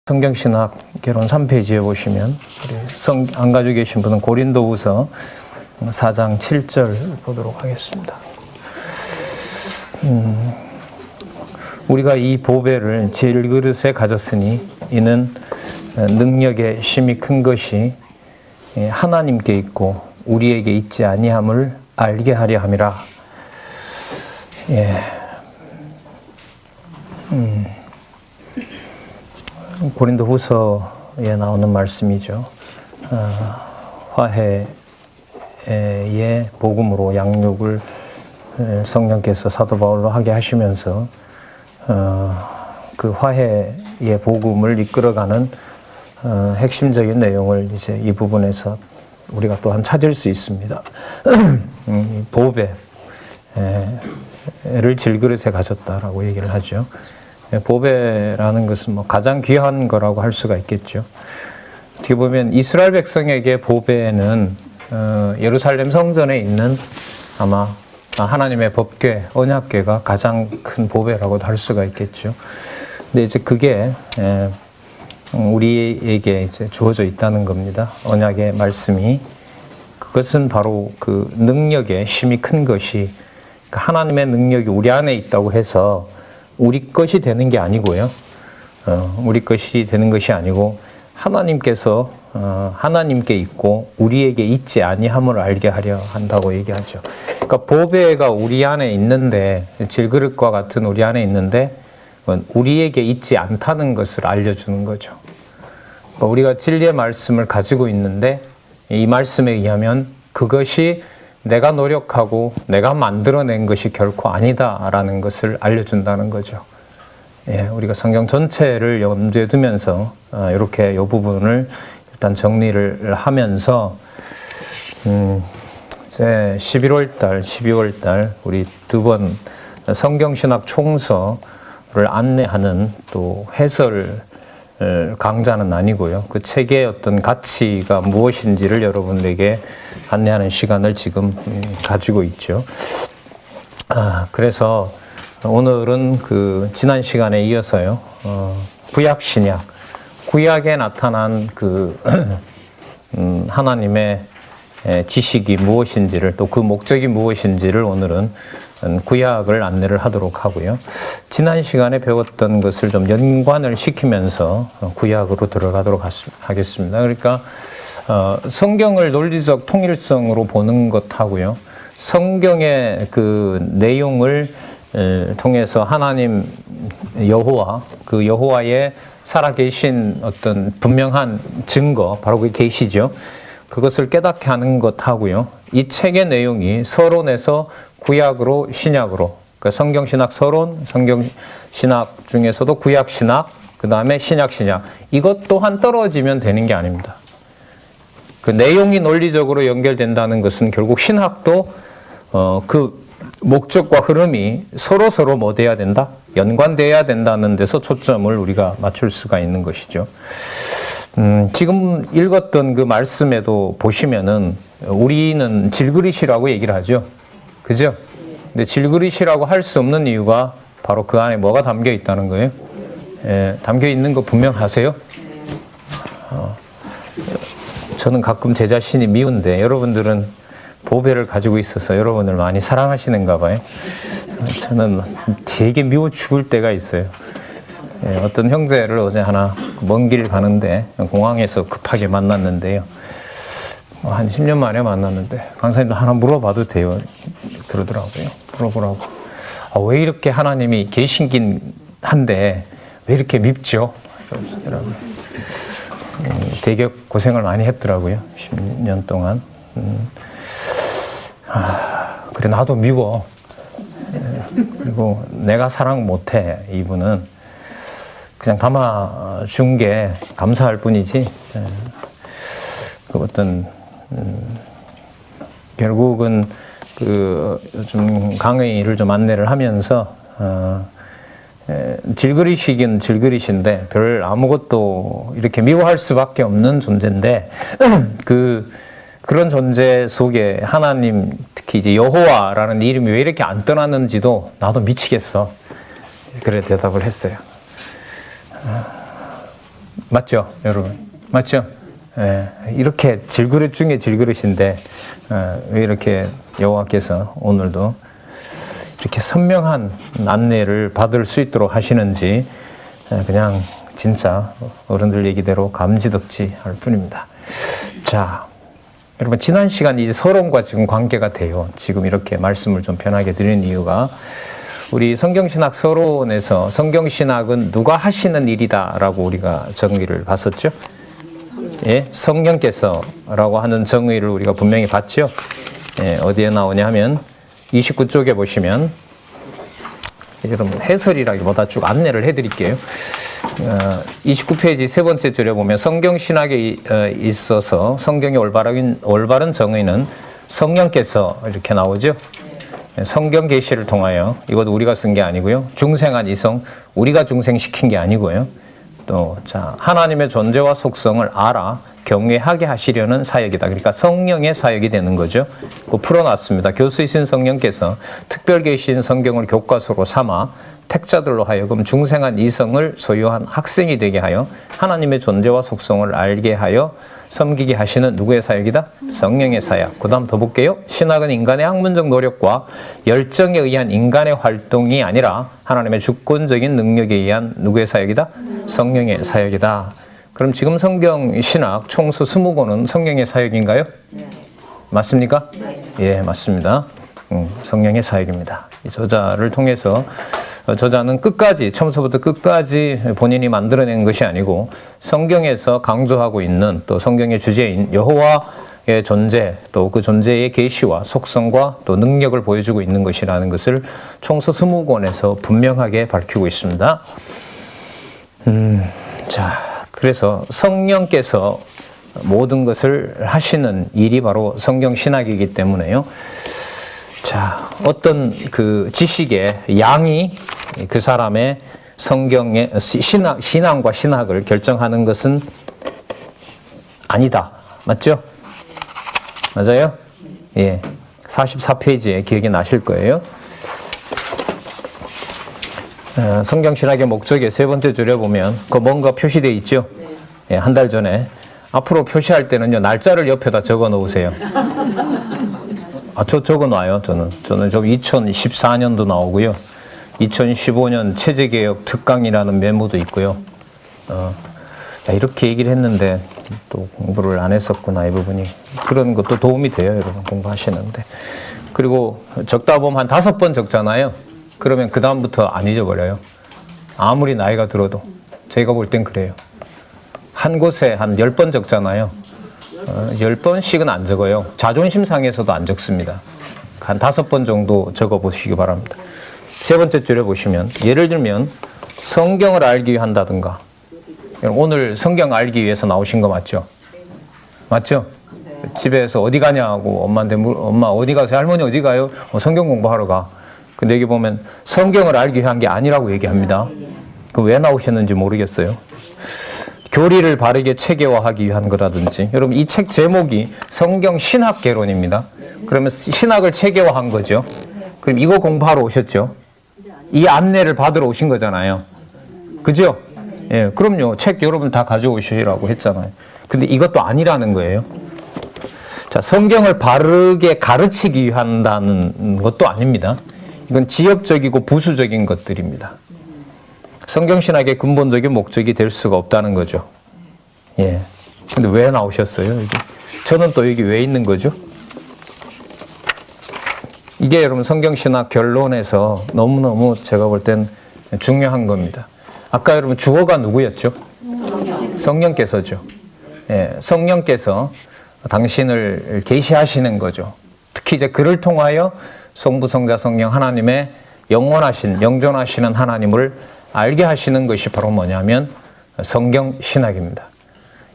성경신학 개론 3페이지에 보시면 안 가지고 계신 분은 고린도후서 4장 7절 보도록 하겠습니다. 우리가 이 보배를 질그릇에 가졌으니 이는 능력의 심히 큰 것이 하나님께 있고 우리에게 있지 아니함을 알게 하려 함이라. 고린도후서에 나오는 말씀이죠. 화해의 복음으로 양육을 성령께서 사도 바울로 하게 하시면서 그 화해의 복음을 이끌어가는 핵심적인 내용을 이제 이 부분에서 우리가 또한 찾을 수 있습니다. 보배를 질그릇에 가졌다라고 얘기를 하죠. 보배라는 것은 뭐 가장 귀한 거라고 할 수가 있겠죠. 어떻게 보면 이스라엘 백성에게 보배는 예루살렘 성전에 있는 아마 하나님의 법궤, 언약궤가 가장 큰 보배라고도 할 수가 있겠죠. 근데 이제 그게 우리에게 이제 주어져 있다는 겁니다. 언약의 말씀이. 그것은 바로 그 능력의 심히 큰 것이 하나님의 능력이 우리 안에 있다고 해서 우리 것이 되는 게 아니고요. 우리 것이 되는 것이 아니고 하나님께서 하나님께 있고 우리에게 있지 아니함을 알게 하려 한다고 얘기하죠. 그러니까 보배가 우리 안에 있는데, 질그릇과 같은 우리 안에 있는데 우리에게 있지 않다는 것을 알려주는 거죠. 그러니까 우리가 진리의 말씀을 가지고 있는데 이 말씀에 의하면 그것이 내가 노력하고 내가 만들어낸 것이 결코 아니다라는 것을 알려준다는 거죠. 우리가 성경 전체를 염두에 두면서 이렇게 이 부분을 일단 정리를 하면서 이제 11월 달, 12월 달 우리 두 번 성경신학 총서를 안내하는 또 해설 강좌는 아니고요. 그 책의 어떤 가치가 무엇인지를 여러분에게 안내하는 시간을 지금 가지고 있죠. 그래서 오늘은 그 지난 시간에 이어서요. 구약 신약, 구약에 나타난 그 하나님의 지식이 무엇인지를 또 그 목적이 무엇인지를 오늘은 구약을 안내를 하도록 하고요. 지난 시간에 배웠던 것을 좀 연관을 시키면서 구약으로 들어가도록 하겠습니다. 그러니까 성경을 논리적 통일성으로 보는 것하고요. 성경의 그 내용을 통해서 하나님 여호와, 그 여호와의 살아계신 어떤 분명한 증거, 바로 그게 계시죠. 그것을 깨닫게 하는 것하고요. 이 책의 내용이 서론에서 구약으로 신약으로, 그러니까 성경신학 서론, 성경신학 중에서도 구약신학, 그 다음에 신약신약, 이것 또한 떨어지면 되는 게 아닙니다. 그 내용이 논리적으로 연결된다는 것은 결국 신학도 그 목적과 흐름이 서로 뭐 돼야 된다? 연관돼야 된다는 데서 초점을 우리가 맞출 수가 있는 것이죠. 지금 읽었던 그 말씀에도 보시면은 우리는 질그릇이라고 얘기를 하죠. 그죠? 근데 질그릇이라고 할 수 없는 이유가 바로 그 안에 뭐가 담겨 있다는 거예요. 담겨 있는 거 분명하세요? 저는 가끔 제 자신이 미운데 여러분들은 보배를 가지고 있어서 여러분을 많이 사랑하시는가 봐요. 저는 되게 미워 죽을 때가 있어요. 어떤 형제를 어제 하나 먼 길 가는데 공항에서 급하게 만났는데요. 한 10년 만에 만났는데 강사님도 하나 물어봐도 돼요. 그러더라고요. 물어보라고. 왜 이렇게 하나님이 계신긴 한데 왜 이렇게 밉죠? 그러더라고요. 되게 고생을 많이 했더라고요. 10년 동안. 그래 나도 미워. 그리고 내가 사랑 못해. 이분은 그냥 담아준 게 감사할 뿐이지. 그 어떤 결국은 그 좀 강의를 좀 안내를 하면서 질그릇이긴 질그릇인데 별 아무것도 이렇게 미워할 수밖에 없는 존재인데 그런 존재 속에 하나님, 특히 이제 여호와라는 이름이 왜 이렇게 안 떠나는지도 나도 미치겠어. 그래 대답을 했어요. 맞죠, 여러분? 맞죠? 예, 이렇게 질그릇 중에 질그릇인데 왜 이렇게 여호와께서 오늘도 이렇게 선명한 안내를 받을 수 있도록 하시는지 그냥 진짜 어른들 얘기대로 감지덕지 할 뿐입니다. 자, 여러분 지난 시간 이제 서론과 지금 관계가 돼요. 지금 이렇게 말씀을 좀 편하게 드리는 이유가 우리 성경신학 서론에서 성경신학은 누가 하시는 일이다라고 우리가 정의를 봤었죠. 예, 성령께서라고 하는 정의를 우리가 분명히 봤죠. 예, 어디에 나오냐 하면 29쪽에 보시면 여러분 해설이라기보다 쭉 안내를 해드릴게요. 29페이지 세 번째 줄에 보면 성경신학에 있어서 성경의 올바른 정의는 성령께서 이렇게 나오죠. 성경 계시를 통하여, 이것도 우리가 쓴 게 아니고요. 중생한 이성, 우리가 중생시킨 게 아니고요. 또 하나님의 존재와 속성을 알아 경외하게 하시려는 사역이다. 그러니까 성령의 사역이 되는 거죠. 그 풀어놨습니다. 교수이신 성령께서 특별 계시인 성경을 교과서로 삼아 택자들로 하여금 중생한 이성을 소유한 학생이 되게 하여 하나님의 존재와 속성을 알게 하여 섬기게 하시는 누구의 사역이다? 성령의 사역. 그 다음 더 볼게요. 신학은 인간의 학문적 노력과 열정에 의한 인간의 활동이 아니라 하나님의 주권적인 능력에 의한 누구의 사역이다? 성령의 사역이다. 그럼 지금 성경 신학 총수 20권은 성령의 사역인가요? 네. 맞습니까? 네. 예, 맞습니다. 성령의 사역입니다. 이 저자를 통해서 저자는 끝까지, 처음부터 끝까지 본인이 만들어낸 것이 아니고 성경에서 강조하고 있는 또 성경의 주제인 여호와의 존재, 또 그 존재의 계시와 속성과 또 능력을 보여주고 있는 것이라는 것을 총서 20권에서 분명하게 밝히고 있습니다. 자, 그래서 성령께서 모든 것을 하시는 일이 바로 성경 신학이기 때문에요. 자, 어떤 그 지식의 양이 그 사람의 성경의 신앙과 신학을 결정하는 것은 아니다. 맞죠? 맞아요? 예. 44페이지에 기억이 나실 거예요. 성경 신학의 목적의 세 번째 줄에 보면 그 뭔가 표시되어 있죠? 예, 한 달 전에. 앞으로 표시할 때는요, 날짜를 옆에다 적어 놓으세요. 저 적어 놔요, 저는. 저는 2014년도 나오고요. 2015년 체제개혁 특강이라는 메모도 있고요. 이렇게 얘기를 했는데 또 공부를 안 했었구나, 이 부분이. 그런 것도 도움이 돼요, 여러분, 공부하시는데. 그리고 적다 보면 한 5번 적잖아요. 그러면 그 다음부터 안 잊어버려요. 아무리 나이가 들어도. 제가 볼 땐 그래요. 한 곳에 한 10번 적잖아요. 10번씩은 안 적어요. 자존심 상해서도 안 적습니다. 한 5번 정도 적어 보시기 바랍니다. 세 번째 줄에 보시면, 예를 들면 성경을 알기 위해 한다든가. 오늘 성경 알기 위해서 나오신 거 맞죠? 맞죠? 집에서 어디 가냐고 엄마한테 엄마 어디 가세요? 할머니 어디 가요? 성경 공부하러 가. 근데 여기 보면 성경을 알기 위한 게 아니라고 얘기합니다. 그 왜 나오셨는지 모르겠어요. 교리를 바르게 체계화하기 위한 거라든지. 여러분, 이 책 제목이 성경 신학 개론입니다. 그러면 신학을 체계화한 거죠. 그럼 이거 공부하러 오셨죠? 이 안내를 받으러 오신 거잖아요. 그죠? 예, 그럼요. 책 여러분 다 가져오시라고 했잖아요. 근데 이것도 아니라는 거예요. 자, 성경을 바르게 가르치기 위한다는 것도 아닙니다. 이건 지역적이고 부수적인 것들입니다. 성경신학의 근본적인 목적이 될 수가 없다는 거죠. 예. 근데 왜 나오셨어요, 여기? 저는 또 여기 왜 있는 거죠? 이게 여러분 성경신학 결론에서 너무너무 제가 볼 땐 중요한 겁니다. 아까 여러분 주어가 누구였죠? 성령께서죠. 예. 성령께서 당신을 계시하시는 거죠. 특히 이제 그를 통하여 성부, 성자, 성령 하나님의 영원하신, 영존하시는 하나님을 알게 하시는 것이 바로 뭐냐면 성경신학입니다.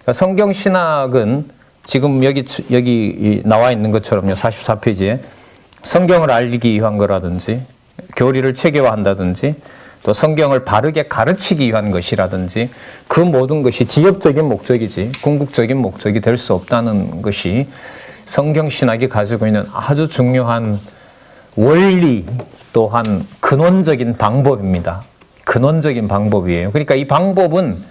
그러니까 성경신학은 지금 여기 나와 있는 것처럼요. 44페이지에 성경을 알기 위한 거라든지 교리를 체계화한다든지 또 성경을 바르게 가르치기 위한 것이라든지 그 모든 것이 지역적인 목적이지 궁극적인 목적이 될 수 없다는 것이 성경신학이 가지고 있는 아주 중요한 원리 또한 근원적인 방법입니다. 근원적인 방법이에요. 그러니까 이 방법은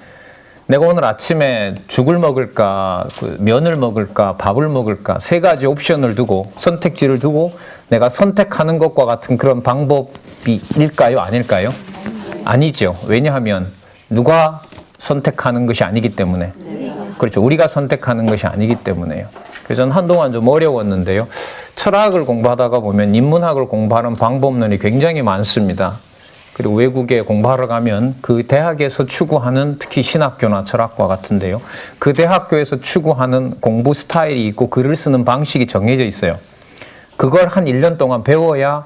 내가 오늘 아침에 죽을 먹을까, 면을 먹을까, 밥을 먹을까, 세 가지 옵션을 두고, 선택지를 두고 내가 선택하는 것과 같은 그런 방법일까요? 아닐까요? 아니죠. 왜냐하면 누가 선택하는 것이 아니기 때문에. 그렇죠. 우리가 선택하는 것이 아니기 때문에요. 그래서 저는 한동안 좀 어려웠는데요. 철학을 공부하다가 보면 인문학을 공부하는 방법론이 굉장히 많습니다. 그리고 외국에 공부하러 가면 그 대학에서 추구하는 특히 신학교나 철학과 같은데요. 그 대학교에서 추구하는 공부 스타일이 있고 글을 쓰는 방식이 정해져 있어요. 그걸 한 1년 동안 배워야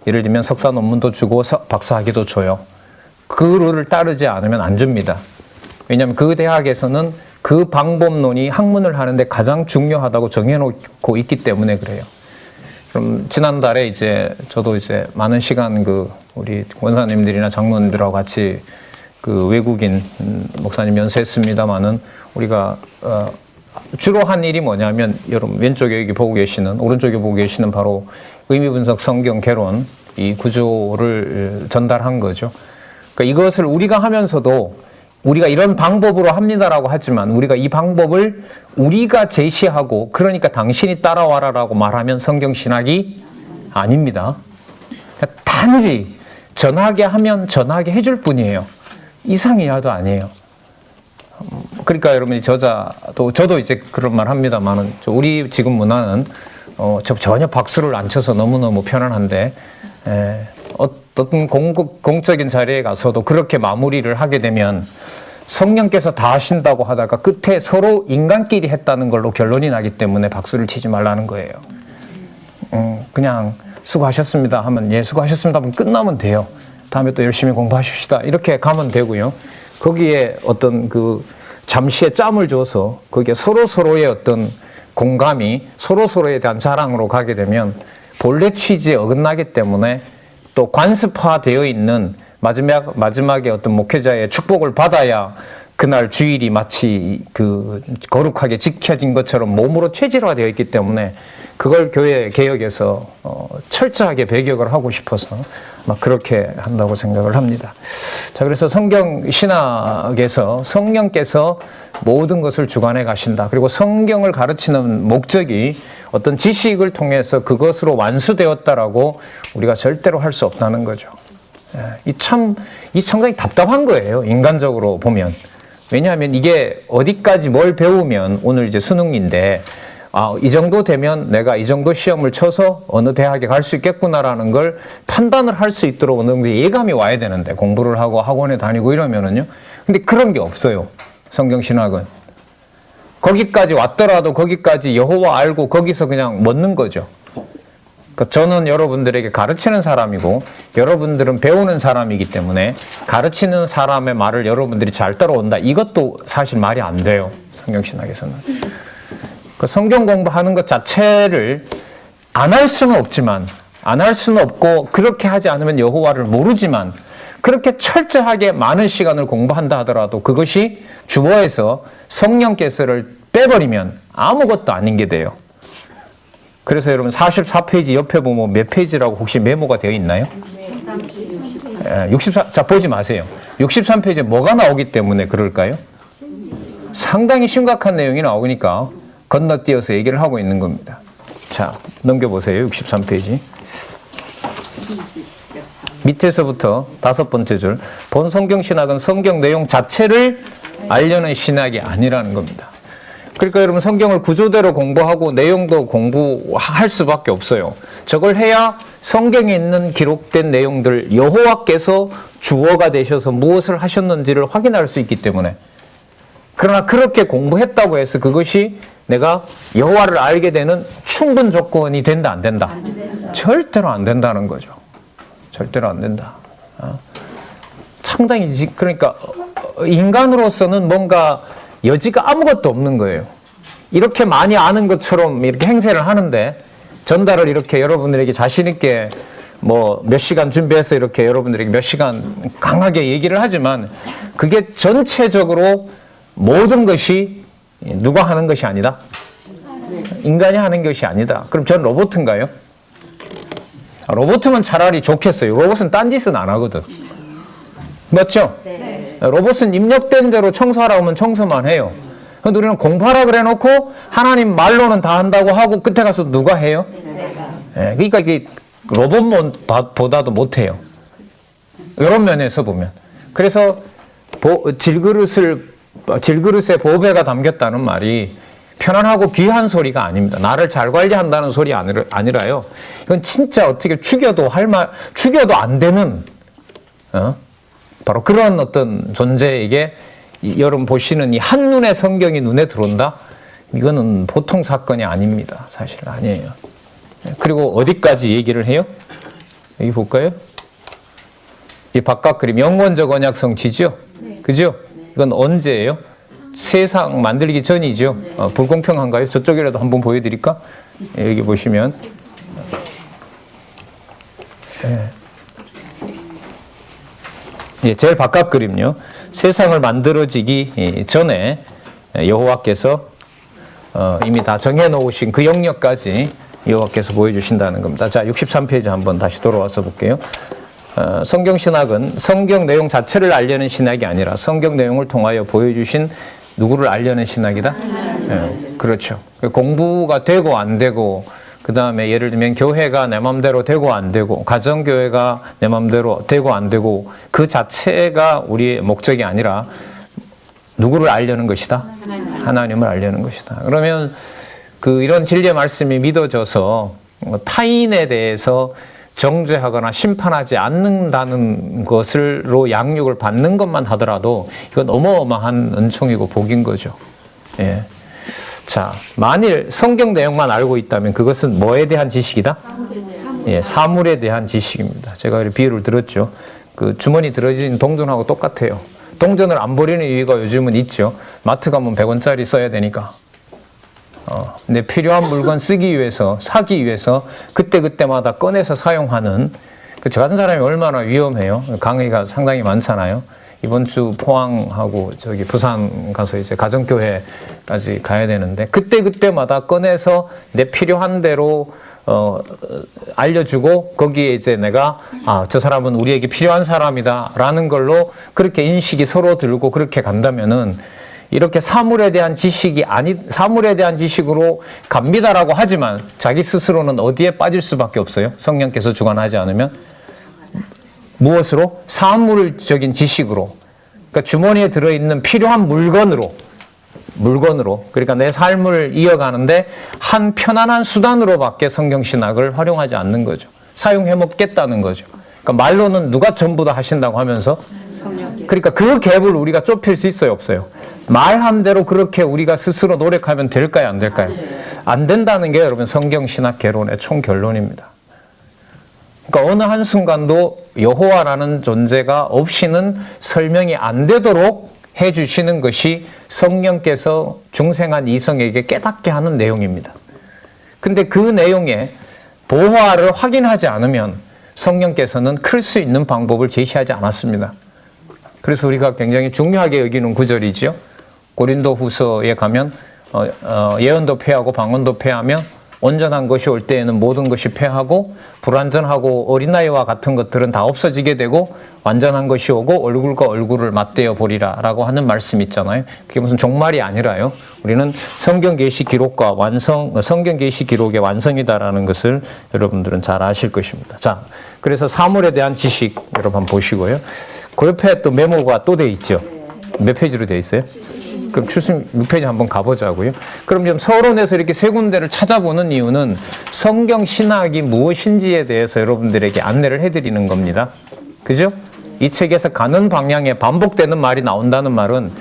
예를 들면 석사 논문도 주고 박사학위도 줘요. 그 룰을 따르지 않으면 안 줍니다. 왜냐하면 그 대학에서는 그 방법론이 학문을 하는데 가장 중요하다고 정해놓고 있기 때문에 그래요. 그럼 지난달에 저도 많은 시간 우리 원사님들이나 장로님들하고 같이 외국인 목사님 연수했습니다만은 우리가 주로 한 일이 뭐냐면 여러분 왼쪽에 여기 보고 계시는 오른쪽에 보고 계시는 바로 의미분석 성경 개론 이 구조를 전달한 거죠. 그러니까 이것을 우리가 하면서도 우리가 이런 방법으로 합니다라고 하지만 우리가 이 방법을 우리가 제시하고 그러니까 당신이 따라와라라고 말하면 성경신학이 아닙니다. 단지 전하게 하면 전하게 해줄 뿐이에요. 이상 이하도 아니에요. 그러니까 여러분이 저도 그런 말 합니다만은 우리 지금 문화는 전혀 박수를 안 쳐서 너무너무 편안한데 어떤 공적인 자리에 가서도 그렇게 마무리를 하게 되면 성령께서 다 하신다고 하다가 끝에 서로 인간끼리 했다는 걸로 결론이 나기 때문에 박수를 치지 말라는 거예요. 그냥 수고하셨습니다 하면 예 수고하셨습니다 하면 끝나면 돼요. 다음에 또 열심히 공부하십시다 이렇게 가면 되고요. 거기에 어떤 잠시의 짬을 줘서 거기에 서로의 어떤 공감이 서로에 대한 자랑으로 가게 되면 본래 취지에 어긋나기 때문에 또 관습화되어 있는 마지막에 어떤 목회자의 축복을 받아야 그날 주일이 마치 거룩하게 지켜진 것처럼 몸으로 체질화되어 있기 때문에 그걸 교회 개혁에서 철저하게 배격을 하고 싶어서 막 그렇게 한다고 생각을 합니다. 자, 그래서 성경 신학에서 성령께서 모든 것을 주관해 가신다. 그리고 성경을 가르치는 목적이 어떤 지식을 통해서 그것으로 완수되었다라고 우리가 절대로 할 수 없다는 거죠. 이 상당히 답답한 거예요. 인간적으로 보면. 왜냐하면 이게 어디까지 뭘 배우면 오늘 수능인데 이 정도 되면 내가 이 정도 시험을 쳐서 어느 대학에 갈 수 있겠구나라는 걸 판단을 할 수 있도록 어느 정도 예감이 와야 되는데 공부를 하고 학원에 다니고 이러면은요. 근데 그런 게 없어요. 성경신학은. 거기까지 왔더라도 거기까지 여호와 알고 거기서 그냥 멎는 거죠. 그러니까 저는 여러분들에게 가르치는 사람이고 여러분들은 배우는 사람이기 때문에 가르치는 사람의 말을 여러분들이 잘 따라온다. 이것도 사실 말이 안 돼요. 성경신학에서는. 그 성경 공부하는 것 자체를 안 할 수는 없고 그렇게 하지 않으면 여호와를 모르지만 그렇게 철저하게 많은 시간을 공부한다 하더라도 그것이 주어에서 성령께서를 빼버리면 아무것도 아닌 게 돼요. 그래서 여러분 44페이지 옆에 보면 몇 페이지라고 혹시 메모가 되어 있나요? 64, 자 보지 마세요. 63페이지에 뭐가 나오기 때문에 그럴까요? 상당히 심각한 내용이 나오니까 건너뛰어서 얘기를 하고 있는 겁니다. 자, 넘겨보세요. 63페이지. 밑에서부터 5번째 줄. 본 성경신학은 성경 내용 자체를 알려는 신학이 아니라는 겁니다. 그러니까 여러분 성경을 구조대로 공부하고 내용도 공부할 수밖에 없어요. 저걸 해야 성경에 있는 기록된 내용들 여호와께서 주어가 되셔서 무엇을 하셨는지를 확인할 수 있기 때문에. 그러나 그렇게 공부했다고 해서 그것이 내가 여호와를 알게 되는 충분 조건이 된다 안 된다? 절대로 안 된다는 거죠. 절대로 안 된다. 상당히 그러니까 인간으로서는 뭔가 여지가 아무것도 없는 거예요. 이렇게 많이 아는 것처럼 이렇게 행세를 하는데 전달을 이렇게 여러분들에게 자신 있게 몇 시간 준비해서 이렇게 여러분들에게 몇 시간 강하게 얘기를 하지만 그게 전체적으로 모든 것이 누가 하는 것이 아니다? 인간이 하는 것이 아니다. 그럼 전 로봇인가요? 로봇은 차라리 좋겠어요. 로봇은 딴짓은 안 하거든. 맞죠? 네. 로봇은 입력된 대로 청소하라고 하면 청소만 해요. 근데 우리는 공부하라 그래 놓고 하나님 말로는 다 한다고 하고 끝에 가서 누가 해요? 예, 그러니까 이게 로봇보다도 못해요. 이런 면에서 보면. 그래서 질그릇에 보배가 담겼다는 말이 편안하고 귀한 소리가 아닙니다. 나를 잘 관리한다는 소리 아니라요. 이건 진짜 어떻게 죽여도 안 되는, 바로 그런 어떤 존재에게 여러분 보시는 이 한눈에 성경이 눈에 들어온다? 이거는 보통 사건이 아닙니다. 사실 아니에요. 그리고 어디까지 얘기를 해요? 여기 볼까요? 이 바깥 그림 영원적 언약 성취죠? 그죠? 이건 언제예요? 세상 만들기 전이죠. 불공평한가요? 저쪽이라도 한번 보여드릴까? 여기 보시면 제일 바깥 그림요. 세상을 만들어지기 전에 여호와께서 이미 다 정해놓으신 그 영역까지 여호와께서 보여주신다는 겁니다. 자, 63페이지 한번 다시 돌아와서 볼게요. 성경신학은 성경 내용 자체를 알려는 신학이 아니라 성경 내용을 통하여 보여주신 누구를 알려는 신학이다? 그렇죠. 공부가 되고 안 되고, 그 다음에 예를 들면 교회가 내 맘대로 되고 안 되고, 가정교회가 내 맘대로 되고 안 되고, 그 자체가 우리의 목적이 아니라 누구를 알려는 것이다? 하나님을 알려는 것이다. 그러면 이런 진리의 말씀이 믿어져서 타인에 대해서 정죄하거나 심판하지 않는다는 것으로 양육을 받는 것만 하더라도 이건 어마어마한 은총이고 복인 거죠. 예. 자, 만일 성경 내용만 알고 있다면 그것은 뭐에 대한 지식이다? 예, 사물에 대한 지식입니다. 제가 비유를 들었죠. 그 주머니 들어진 동전하고 똑같아요. 동전을 안 버리는 이유가 요즘은 있죠. 마트 가면 100원짜리 써야 되니까. 근데 필요한 물건 쓰기 위해서, 사기 위해서 그때그때마다 꺼내서 사용하는 저 같은 사람이 얼마나 위험해요. 강의가 상당히 많잖아요. 이번 주 포항하고 부산 가서 이제 가정교회까지 가야 되는데 그때그때마다 꺼내서 내 필요한 대로 알려주고 거기에 이제 내가 저 사람은 우리에게 필요한 사람이다 라는 걸로 그렇게 인식이 서로 들고 그렇게 간다면은 이렇게 사물에 대한 지식으로 갑니다라고 하지만 자기 스스로는 어디에 빠질 수밖에 없어요? 성령께서 주관하지 않으면 무엇으로? 사물적인 지식으로, 그러니까 주머니에 들어있는 필요한 물건으로 그러니까 내 삶을 이어가는데 한 편안한 수단으로밖에 성경신학을 활용하지 않는 거죠. 사용해 먹겠다는 거죠. 그러니까 말로는 누가 전부 다 하신다고 하면서 그러니까 그 갭을 우리가 좁힐 수 있어요, 없어요? 말한 대로 그렇게 우리가 스스로 노력하면 될까요, 안 될까요? 안 된다는 게 여러분 성경신학 개론의 총결론입니다. 그러니까 어느 한순간도 여호와라는 존재가 없이는 설명이 안 되도록 해주시는 것이 성령께서 중생한 이성에게 깨닫게 하는 내용입니다. 근데 그 내용에 보화를 확인하지 않으면 성령께서는 클 수 있는 방법을 제시하지 않았습니다. 그래서 우리가 굉장히 중요하게 여기는 구절이죠. 고린도 후서에 가면 예언도 패하고 방언도 패하며 온전한 것이 올 때에는 모든 것이 패하고 불완전하고 어린아이와 같은 것들은 다 없어지게 되고 완전한 것이 오고 얼굴과 얼굴을 맞대어 보리라 라고 하는 말씀 있잖아요. 그게 무슨 종말이 아니라요. 우리는 성경 계시 기록과 성경 계시 기록의 완성이다라는 것을 여러분들은 잘 아실 것입니다. 자, 그래서 사물에 대한 지식 여러분 한번 보시고요. 그 옆에 또 메모가 또 돼 있죠. 몇 페이지로 돼 있어요? 그럼 76페이지 한번 가보자고요. 그럼 지금 서론에서 이렇게 세 군데를 찾아보는 이유는 성경 신학이 무엇인지에 대해서 여러분들에게 안내를 해드리는 겁니다. 그죠? 이 책에서 가는 방향에 반복되는 말이 나온다는 말은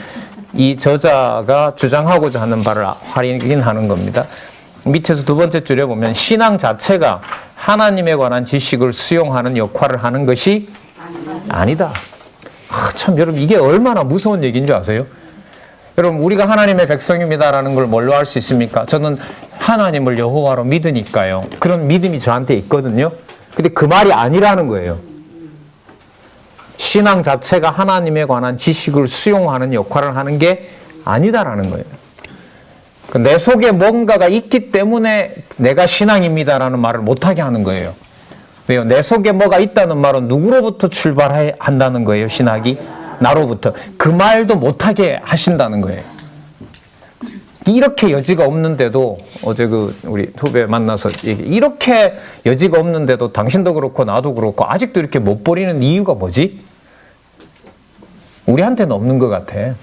이 저자가 주장하고자 하는 바를 확인하는 겁니다. 밑에서 두 번째 줄에 보면 신앙 자체가 하나님에 관한 지식을 수용하는 역할을 하는 것이 아니다. 참 여러분 이게 얼마나 무서운 얘기인 줄 아세요? 여러분 우리가 하나님의 백성입니다라는 걸 뭘로 알 수 있습니까? 저는 하나님을 여호와로 믿으니까요. 그런 믿음이 저한테 있거든요. 근데 그 말이 아니라는 거예요. 신앙 자체가 하나님에 관한 지식을 수용하는 역할을 하는 게 아니다라는 거예요. 내 속에 뭔가가 있기 때문에 내가 신앙입니다라는 말을 못하게 하는 거예요. 왜요? 내 속에 뭐가 있다는 말은 누구로부터 출발한다는 거예요, 신학이? 나로부터. 그 말도 못하게 하신다는 거예요. 이렇게 여지가 없는데도 어제 우리 후배 만나서 이렇게 여지가 없는데도 당신도 그렇고 나도 그렇고 아직도 이렇게 못 버리는 이유가 뭐지? 우리한테는 없는 것 같아.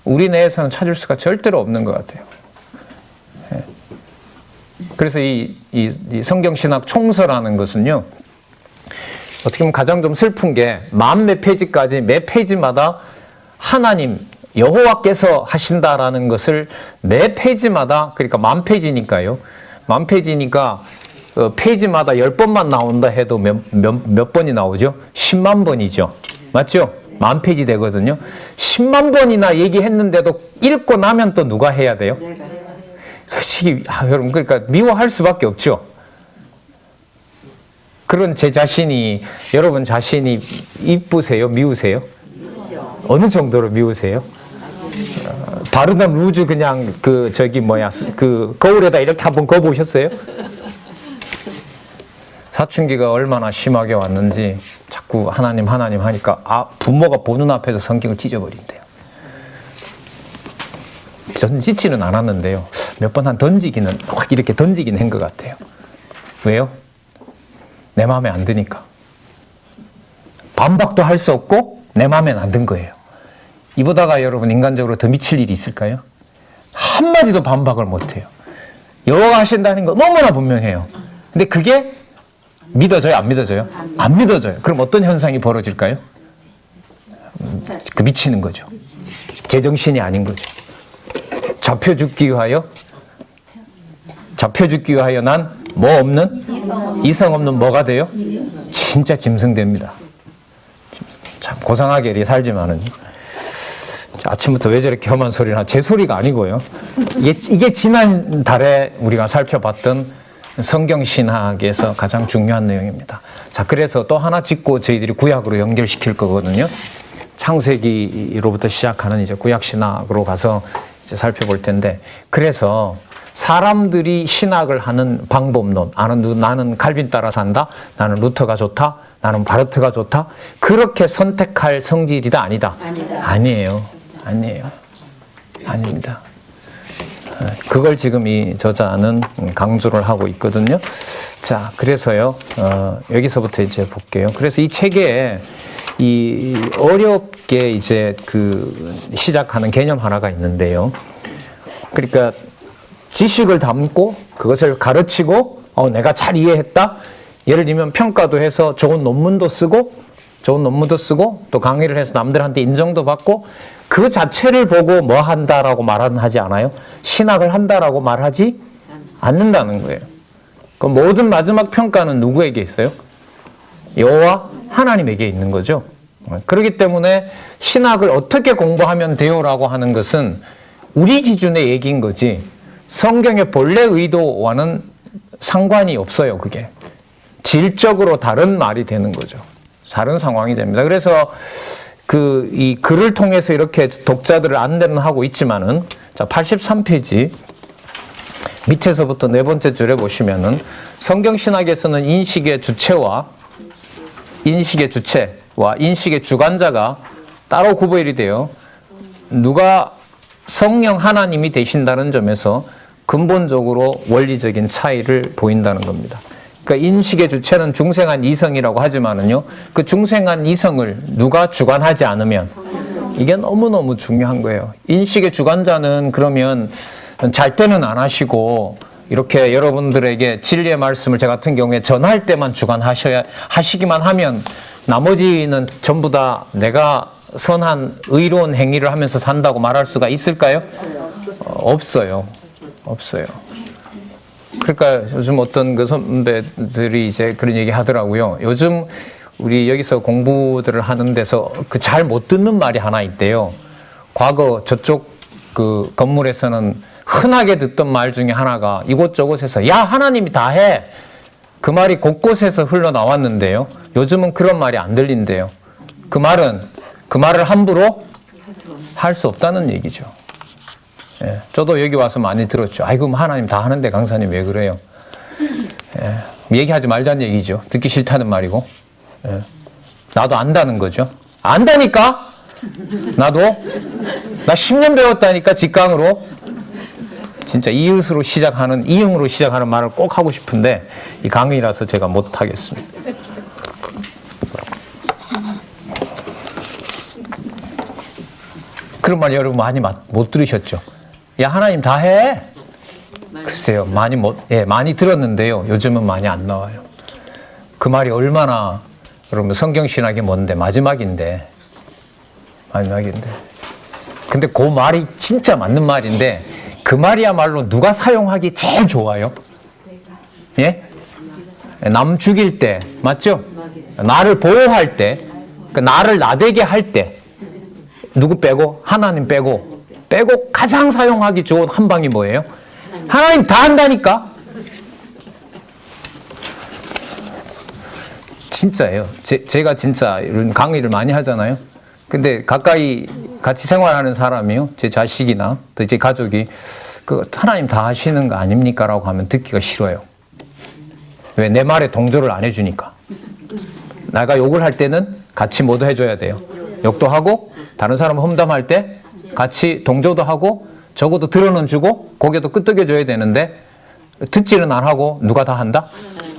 우리 내에서는 찾을 수가 절대로 없는 것 같아요. 그래서 이 성경신학 총서라는 것은요, 어떻게 보면 가장 좀 슬픈 게 만 몇 페이지까지 매 페이지마다 하나님, 여호와께서 하신다라는 것을 매 페이지마다, 그러니까 만 페이지니까요. 만 페이지니까 페이지마다 10번만 나온다 해도 몇 번이 나오죠? 10만 번이죠. 맞죠? 만 페이지 되거든요. 10만 번이나 얘기했는데도 읽고 나면 또 누가 해야 돼요? 솔직히 여러분, 그러니까 미워할 수밖에 없죠. 그런 제 자신이, 여러분 자신이 이쁘세요? 미우세요? 어느 정도로 미우세요? 바르던 루즈 그냥 거울에다 이렇게 한번 거보셨어요? 사춘기가 얼마나 심하게 왔는지 자꾸 하나님 하니까 부모가 보는 앞에서 성경을 찢어버린대요. 저는 찢지는 않았는데요. 몇 번 확 이렇게 던지긴 한 것 같아요. 왜요? 내 마음에 안 드니까. 반박도 할 수 없고 내 마음에 안 든 거예요. 이보다가 여러분 인간적으로 더 미칠 일이 있을까요? 한마디도 반박을 못해요. 여호와가 하신다는 거 너무나 분명해요. 근데 그게 믿어져요? 안 믿어져요? 안 믿어져요. 그럼 어떤 현상이 벌어질까요? 미치는 거죠. 제정신이 아닌 거죠. 잡혀 죽기 위하여 난 뭐 없는? 이성 없는 뭐가 돼요? 진짜 짐승됩니다. 참 고상하게 이렇게 살지만은 아침부터 왜 저렇게 험한 소리나, 제 소리가 아니고요. 이게 지난 달에 우리가 살펴봤던 성경신학에서 가장 중요한 내용입니다. 자, 그래서 또 하나 짚고 저희들이 구약으로 연결시킬 거거든요. 창세기로부터 시작하는 이제 구약신학으로 가서 이제 살펴볼 텐데, 그래서 사람들이 신학을 하는 방법론, 나는 칼빈 따라 산다, 나는 루터가 좋다, 나는 바르트가 좋다, 그렇게 선택할 성질이다, 아니다? 아니에요. 아닙니다. 그걸 지금 이 저자는 강조를 하고 있거든요. 자, 그래서요, 여기서부터 이제 볼게요. 그래서 이 책에 이 어렵게 이제 시작하는 개념 하나가 있는데요. 그러니까 지식을 담고 그것을 가르치고 내가 잘 이해했다. 예를 들면 평가도 해서 좋은 논문도 쓰고 또 강의를 해서 남들한테 인정도 받고 그 자체를 보고 뭐 한다라고 말은 하지 않아요? 신학을 한다라고 말하지 않는다는 거예요. 그 모든 마지막 평가는 누구에게 있어요? 여호와 하나님에게 있는 거죠. 그렇기 때문에 신학을 어떻게 공부하면 돼요라고 하는 것은 우리 기준의 얘기인 거지 성경의 본래 의도와는 상관이 없어요. 그게 질적으로 다른 말이 되는 거죠. 다른 상황이 됩니다. 그래서 이 글을 통해서 이렇게 독자들을 안내는 하고 있지만은, 자, 83페이지 밑에서부터 네 번째 줄에 보시면은 성경신학에서는 인식의 주체와 인식의 주관자가 따로 구별이 돼요. 누가 성령 하나님이 되신다는 점에서 근본적으로 원리적인 차이를 보인다는 겁니다. 그러니까 인식의 주체는 중생한 이성이라고 하지만은요, 그 중생한 이성을 누가 주관하지 않으면 이게 너무너무 중요한 거예요. 인식의 주관자는 그러면 잘 때는 안 하시고 이렇게 여러분들에게 진리의 말씀을 저 같은 경우에 전할 때만 하시기만 하면 나머지는 전부 다 내가 선한 의로운 행위를 하면서 산다고 말할 수가 있을까요? 없어요. 그러니까 요즘 어떤 선배들이 이제 그런 얘기 하더라고요. 요즘 우리 여기서 공부들을 하는 데서 잘 못 듣는 말이 하나 있대요. 과거 저쪽 건물에서는 흔하게 듣던 말 중에 하나가 이곳저곳에서 야, 하나님이 다 해. 그 말이 곳곳에서 흘러나왔는데요. 요즘은 그런 말이 안 들린대요. 그 말을 함부로 할 수 없다는 얘기죠. 예, 저도 여기 와서 많이 들었죠. 아이고, 하나님 다 하는데 강사님 왜 그래요? 예, 얘기하지 말자는 얘기죠. 듣기 싫다는 말이고. 예, 나도 안다는 거죠. 안다니까? 나도? 나 10년 배웠다니까, 직강으로. 진짜 이응으로 시작하는 말을 꼭 하고 싶은데, 이 강의라서 제가 못 하겠습니다. 그런 말 여러분 많이 못 들으셨죠? 야, 하나님 다 해. 글쎄요, 많이 들었는데요. 요즘은 많이 안 나와요. 그 말이 얼마나, 여러분, 성경신학이 뭔데, 마지막인데. 근데 그 말이 진짜 맞는 말인데, 그 말이야말로 누가 사용하기 제일 좋아요? 예? 남 죽일 때, 맞죠? 나를 보호할 때, 나를 나대게 할 때, 누구 빼고? 하나님 빼고 가장 사용하기 좋은 한 방이 뭐예요? 하나님 다 한다니까? 진짜예요. 제가 진짜 이런 강의를 많이 하잖아요. 근데 가까이 같이 생활하는 사람이요, 제 자식이나 또 제 가족이 그 하나님 다 하시는 거 아닙니까? 라고 하면 듣기가 싫어요. 왜? 내 말에 동조를 안 해주니까. 내가 욕을 할 때는 같이 모두 해줘야 돼요. 욕도 하고 다른 사람 험담할 때 같이 동조도 하고 적어도 들어는 주고 고개도 끄덕여줘야 되는데 듣지는 안 하고 누가 다 한다?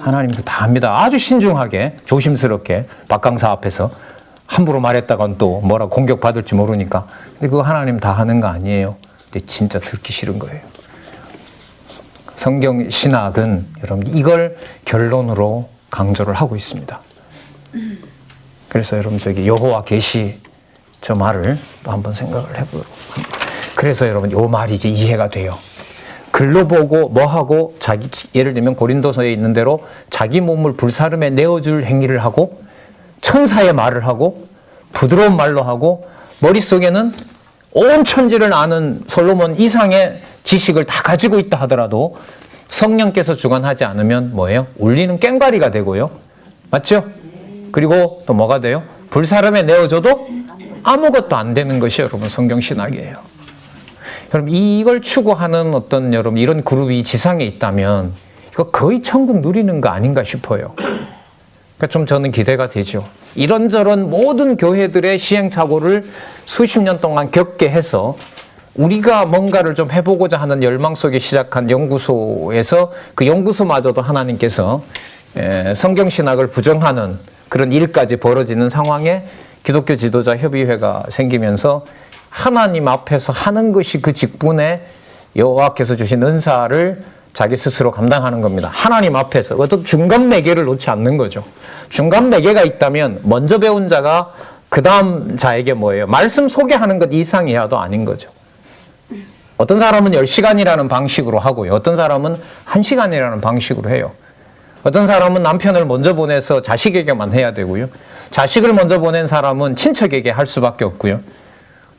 하나님도 다 합니다. 아주 신중하게 조심스럽게 박강사 앞에서 함부로 말했다간 또 뭐라 공격받을지 모르니까. 근데 그거 하나님 다 하는 거 아니에요. 근데 진짜 듣기 싫은 거예요. 성경 신학은 여러분 이걸 결론으로 강조를 하고 있습니다. 그래서 여러분 여호와 계시 저 말을 또 한번 생각을 해보도록 합니다. 그래서 여러분 이 말이 이제 이해가 돼요. 글로 보고 뭐하고 예를 들면 고린도서에 있는 대로 자기 몸을 불사름에 내어줄 행위를 하고 천사의 말을 하고 부드러운 말로 하고 머릿속에는 온 천지를 아는 솔로몬 이상의 지식을 다 가지고 있다 하더라도 성령께서 주관하지 않으면 뭐예요? 울리는 꽹과리가 되고요. 맞죠? 그리고 또 뭐가 돼요? 불사름에 내어줘도 아무것도 안 되는 것이 여러분 성경신학이에요. 여러분 이걸 추구하는 어떤 여러분 이런 그룹이 지상에 있다면 이거 거의 천국 누리는 거 아닌가 싶어요. 그러니까 좀 저는 기대가 되죠. 이런저런 모든 교회들의 시행착오를 수십 년 동안 겪게 해서 우리가 뭔가를 좀 해보고자 하는 열망 속에 시작한 연구소에서 그 연구소마저도 하나님께서 성경신학을 부정하는 그런 일까지 벌어지는 상황에 기독교 지도자 협의회가 생기면서 하나님 앞에서 하는 것이 그 직분에 여호와께서 주신 은사를 자기 스스로 감당하는 겁니다. 하나님 앞에서 어떤 중간 매개를 놓지 않는 거죠. 중간 매개가 있다면 먼저 배운 자가 그 다음 자에게 뭐예요? 말씀 소개하는 것 이상 이하도 아닌 거죠. 어떤 사람은 10시간이라는 방식으로 하고요. 어떤 사람은 1시간이라는 방식으로 해요. 어떤 사람은 남편을 먼저 보내서 자식에게만 해야 되고요. 자식을 먼저 보낸 사람은 친척에게 할 수밖에 없고요.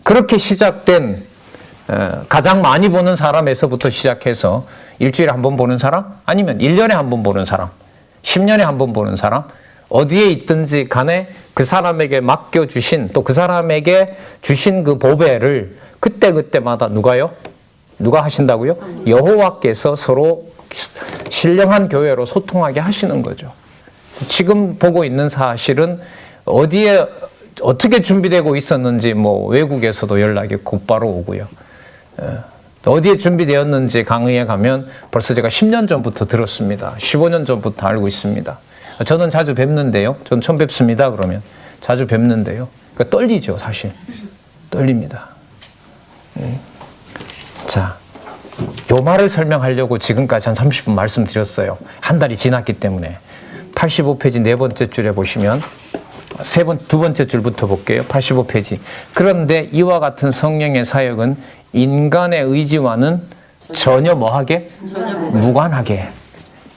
그렇게 시작된 가장 많이 보는 사람에서부터 시작해서 일주일에 한 번 보는 사람, 아니면 1년에 한 번 보는 사람, 10년에 한 번 보는 사람, 어디에 있든지 간에 그 사람에게 맡겨주신 또 그 사람에게 주신 그 보배를 그때그때마다 누가요? 누가 하신다고요? 여호와께서 서로 신령한 교회로 소통하게 하시는 거죠. 지금 보고 있는 사실은 어디에 어떻게 준비되고 있었는지 뭐 외국에서도 연락이 곧바로 오고요. 어디에 준비되었는지 강의에 가면 벌써 제가 10년 전부터 들었습니다. 15년 전부터 알고 있습니다. 저는 자주 뵙는데요. 전 처음 뵙습니다. 그러면 자주 뵙는데요. 그러니까 떨리죠, 사실. 떨립니다. 자, 요 말을 설명하려고 지금까지 한 30분 말씀드렸어요. 한 달이 지났기 때문에. 85페이지 네 번째 줄에 보시면 두 번째 줄부터 볼게요. 85페이지. 그런데 이와 같은 성령의 사역은 인간의 의지와는 전혀 뭐하게? 무관하게.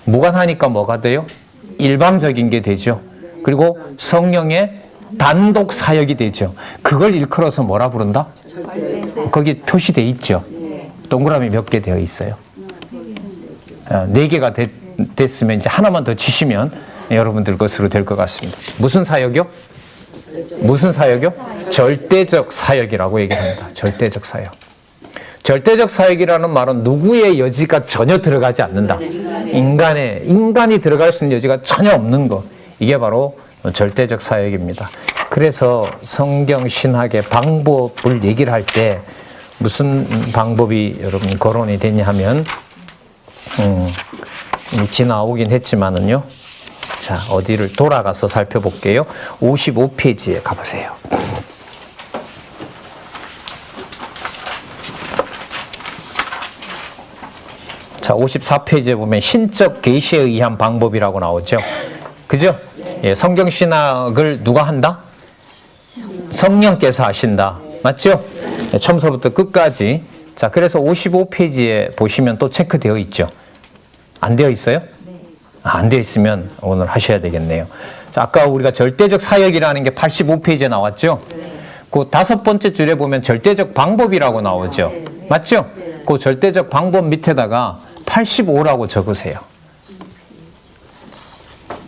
무관하니까 뭐가 돼요? 일방적인 게 되죠. 그리고 성령의 단독 사역이 되죠. 그걸 일컬어서 뭐라 부른다? 거기 표시되어 있죠. 동그라미 몇 개 되어 있어요. 4개가 됐으면 이제 하나만 더 치시면 여러분들 것으로 될 것 같습니다. 무슨 사역이요? 무슨 사역이요? 절대적 사역이라고 얘기합니다. 절대적 사역. 절대적 사역이라는 말은 누구의 여지가 전혀 들어가지 않는다. 인간이 들어갈 수 있는 여지가 전혀 없는 거. 이게 바로 절대적 사역입니다. 그래서 성경 신학의 방법을 얘기를 할 때 무슨 방법이 여러분 거론이 되냐 하면 지나오긴 했지만은요. 자, 어디를 돌아가서 살펴볼게요. 55페이지에 가보세요. 자, 54페이지에 보면 신적 계시에 의한 방법이라고 나오죠. 그죠? 예, 성경 신학을 누가 한다? 성령께서 하신다. 맞죠? 예, 처음서부터 끝까지. 자, 그래서 55페이지에 보시면 또 체크되어 있죠. 안 되어 있어요? 안 되어 있으면 오늘 하셔야 되겠네요. 자, 아까 우리가 절대적 사역이라는 게 85페이지에 나왔죠? 그 5번째 줄에 보면 절대적 방법이라고 나오죠. 맞죠? 그 절대적 방법 밑에다가 85라고 적으세요.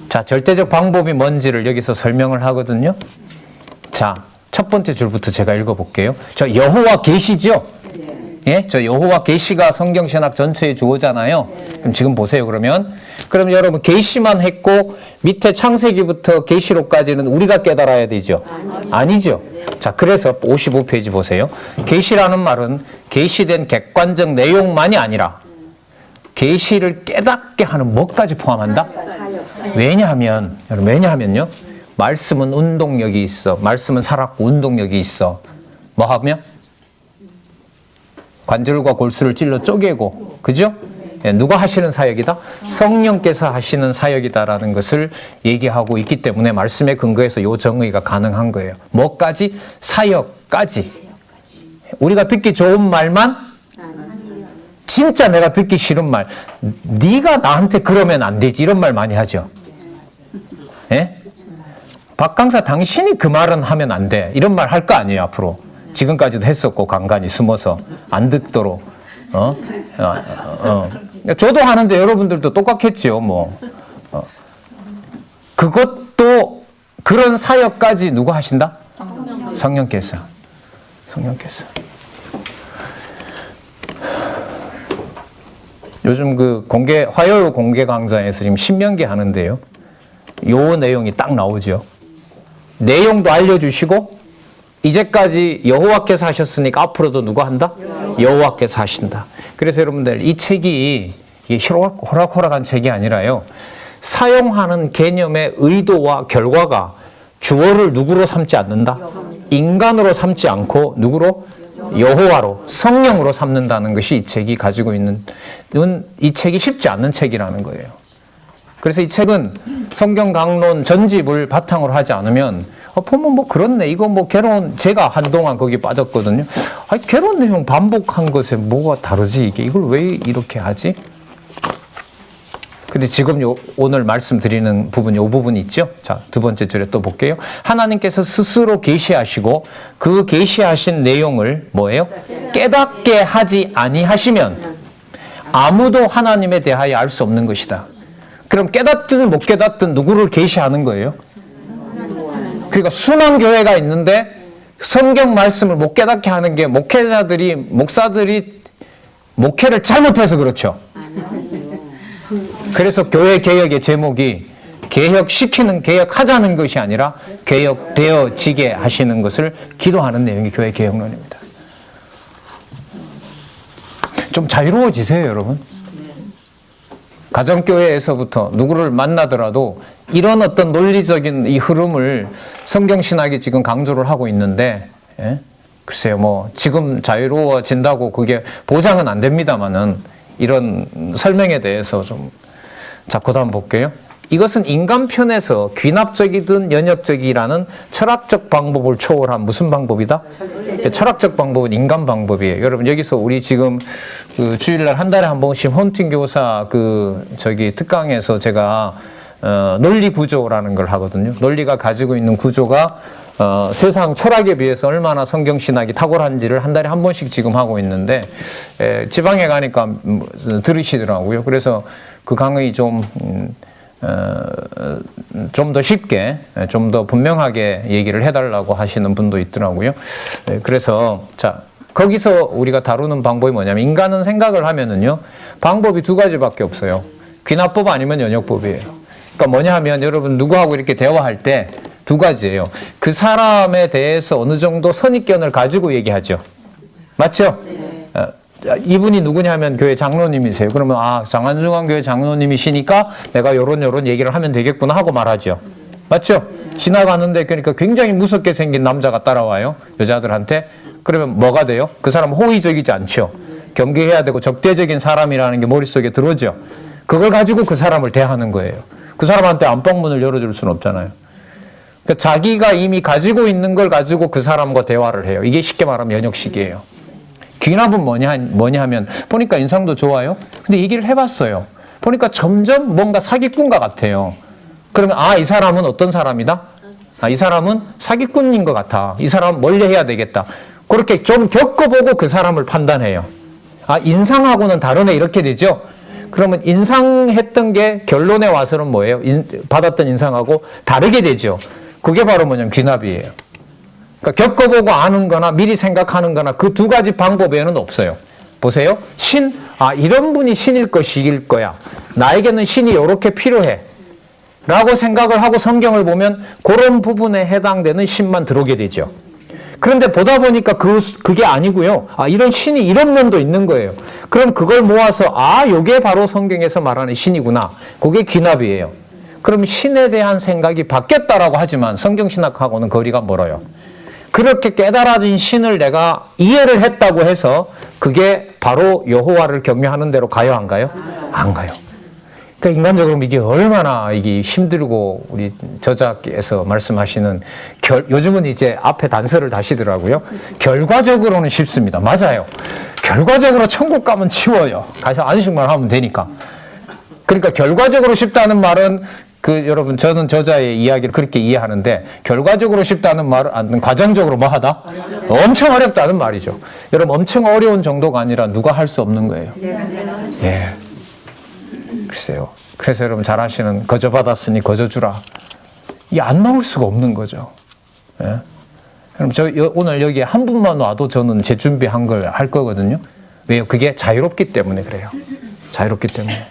자, 절대적 방법이 뭔지를 여기서 설명을 하거든요. 자, 첫 번째 줄부터 제가 읽어볼게요. 저 여호와 계시죠? 예? 저 여호와 계시가 성경신학 전체의 주어잖아요. 그럼 지금 보세요, 그러면. 그럼 여러분, 계시만 했고, 밑에 창세기부터 계시록까지는 우리가 깨달아야 되죠? 아니죠. 자, 그래서 55페이지 보세요. 계시라는 말은 계시된 객관적 내용만이 아니라 계시를 깨닫게 하는 뭐까지 포함한다? 왜냐하면요. 말씀은 운동력이 있어. 말씀은 살았고 운동력이 있어. 뭐 하면? 관절과 골수를 찔러 쪼개고. 그죠? 예, 누가 하시는 사역이다? 성령께서 하시는 사역이다라는 것을 얘기하고 있기 때문에 말씀에 근거해서 이 정의가 가능한 거예요. 뭐까지? 사역까지. 우리가 듣기 좋은 말만 진짜 내가 듣기 싫은 말, 네가 나한테 그러면 안 되지 이런 말 많이 하죠. 예? 박 강사 당신이 그 말은 하면 안 돼 이런 말 할 거 아니에요 앞으로. 지금까지도 했었고 간간히 숨어서 안 듣도록. 저도 하는데 여러분들도 똑같겠지요. 뭐 그것도 그런 사역까지 누가 하신다? 성령께서. 요즘 그 화요 공개 강좌에서 지금 신명기 하는데요. 요 내용이 딱 나오죠. 내용도 알려주시고, 이제까지 여호와께서 하셨으니까 앞으로도 누가 한다? 여호와께서 하신다. 그래서 여러분들 이 책이 호락호락한 책이 아니라요. 사용하는 개념의 의도와 결과가 주어를 누구로 삼지 않는다? 인간으로 삼지 않고 누구로? 여호와로, 성령으로 삼는다는 것이 이 책이 가지고 있는, 이 책이 쉽지 않는 책이라는 거예요. 그래서 이 책은 성경 강론 전집을 바탕으로 하지 않으면 보면 뭐 그렇네. 이거 뭐 괴로운, 제가 한동안 거기 빠졌거든요. 아니, 괴로운 내용 반복한 것에 뭐가 다르지 이게? 이걸 왜 이렇게 하지? 근데 지금 오늘 말씀드리는 부분이 이 부분이 있죠. 자, 두 번째 줄에 또 볼게요. 하나님께서 스스로 계시하시고 그 계시하신 내용을 뭐예요? 깨닫게 하지 아니하시면 아무도 하나님에 대하여 알 수 없는 것이다. 그럼 깨닫든 못 깨닫든 누구를 계시하는 거예요? 그러니까 수많은 교회가 있는데 성경 말씀을 못 깨닫게 하는 게 목사들이 목회를 잘못해서 그렇죠. 그래서 교회 개혁의 제목이 개혁하자는 것이 아니라 개혁되어지게 하시는 것을 기도하는 내용이 교회 개혁론입니다. 좀 자유로워지세요, 여러분. 가정교회에서부터 누구를 만나더라도 이런 어떤 논리적인 이 흐름을 성경신학이 지금 강조를 하고 있는데, 예? 글쎄요, 뭐, 지금 자유로워진다고 그게 보장은 안 됩니다만은 이런 설명에 대해서 좀, 자, 그 다음 볼게요. 이것은 인간 편에서 귀납적이든 연역적이라는 철학적 방법을 초월한 무슨 방법이다? 철학적 방법은 인간 방법이에요. 여러분, 여기서 우리 지금 그 주일날 한 달에 한 번씩 헌팅 교사 특강에서 제가 논리 구조라는 걸 하거든요. 논리가 가지고 있는 구조가 세상 철학에 비해서 얼마나 성경신학이 탁월한지를 한 달에 한 번씩 지금 하고 있는데, 지방에 가니까 들으시더라고요. 그래서 그 강의 좀 더 쉽게, 좀 더 분명하게 얘기를 해달라고 하시는 분도 있더라고요. 그래서, 자, 거기서 우리가 다루는 방법이 뭐냐면, 인간은 생각을 하면은요, 방법이 두 가지밖에 없어요. 귀납법 아니면 연역법이에요. 그러니까 뭐냐 하면, 여러분, 누구하고 이렇게 대화할 때, 두 가지예요. 그 사람에 대해서 어느 정도 선입견을 가지고 얘기하죠. 맞죠? 이분이 누구냐 하면 교회 장로님이세요. 그러면 장안중앙교회 장로님이시니까 내가 요런 얘기를 하면 되겠구나 하고 말하죠. 맞죠? 지나가는데 그러니까 굉장히 무섭게 생긴 남자가 따라와요. 여자들한테. 그러면 뭐가 돼요? 그 사람은 호의적이지 않죠. 경계해야 되고 적대적인 사람이라는 게 머릿속에 들어오죠. 그걸 가지고 그 사람을 대하는 거예요. 그 사람한테 안방문을 열어줄 수는 없잖아요. 그러니까 자기가 이미 가지고 있는 걸 가지고 그 사람과 대화를 해요. 이게 쉽게 말하면 연역식이에요. 귀납은 뭐냐 하면 보니까 인상도 좋아요. 근데 얘기를 해봤어요. 보니까 점점 뭔가 사기꾼과 같아요. 그러면 이 사람은 어떤 사람이다? 이 사람은 사기꾼인 것 같아. 이 사람 멀리해야 되겠다. 그렇게 좀 겪어보고 그 사람을 판단해요. 인상하고는 다르네 이렇게 되죠. 그러면 인상했던 게 결론에 와서는 뭐예요? 받았던 인상하고 다르게 되죠. 그게 바로 뭐냐면 귀납이에요. 그러니까 겪어보고 아는 거나 미리 생각하는 거나 그 두 가지 방법 외에는 없어요. 보세요. 이런 분이 신일 것일 거야. 나에게는 신이 이렇게 필요해. 라고 생각을 하고 성경을 보면 그런 부분에 해당되는 신만 들어오게 되죠. 그런데 보다 보니까 그게 아니고요. 이런 신이 이런 면도 있는 거예요. 그럼 그걸 모아서 요게 바로 성경에서 말하는 신이구나. 그게 귀납이에요. 그럼 신에 대한 생각이 바뀌었다라고 하지만 성경신학하고는 거리가 멀어요. 그렇게 깨달아진 신을 내가 이해를 했다고 해서 그게 바로 여호와를 경외하는 대로 가요, 안 가요? 안 가요. 그러니까 인간적으로 이게 얼마나 이게 힘들고 우리 저자께서 말씀하시는 요즘은 이제 앞에 단서를 다시더라고요. 결과적으로는 쉽습니다. 맞아요. 결과적으로 천국 가면 쉬워요. 가서 안식만 하면 되니까. 그러니까 결과적으로 쉽다는 말은 여러분 저는 저자의 이야기를 그렇게 이해하는데 결과적으로 쉽다는 말은 과정적으로 뭐 하다? 엄청 어렵다는 말이죠. 여러분 엄청 어려운 정도가 아니라 누가 할 수 없는 거예요. 예. 글쎄요. 그래서 여러분 잘 아시는 거저 받았으니 거저 주라. 이게 안 나올 수가 없는 거죠. 예? 여러분 오늘 여기에 한 분만 와도 저는 제 준비한 걸 할 거거든요. 왜요? 그게 자유롭기 때문에 그래요. 자유롭기 때문에.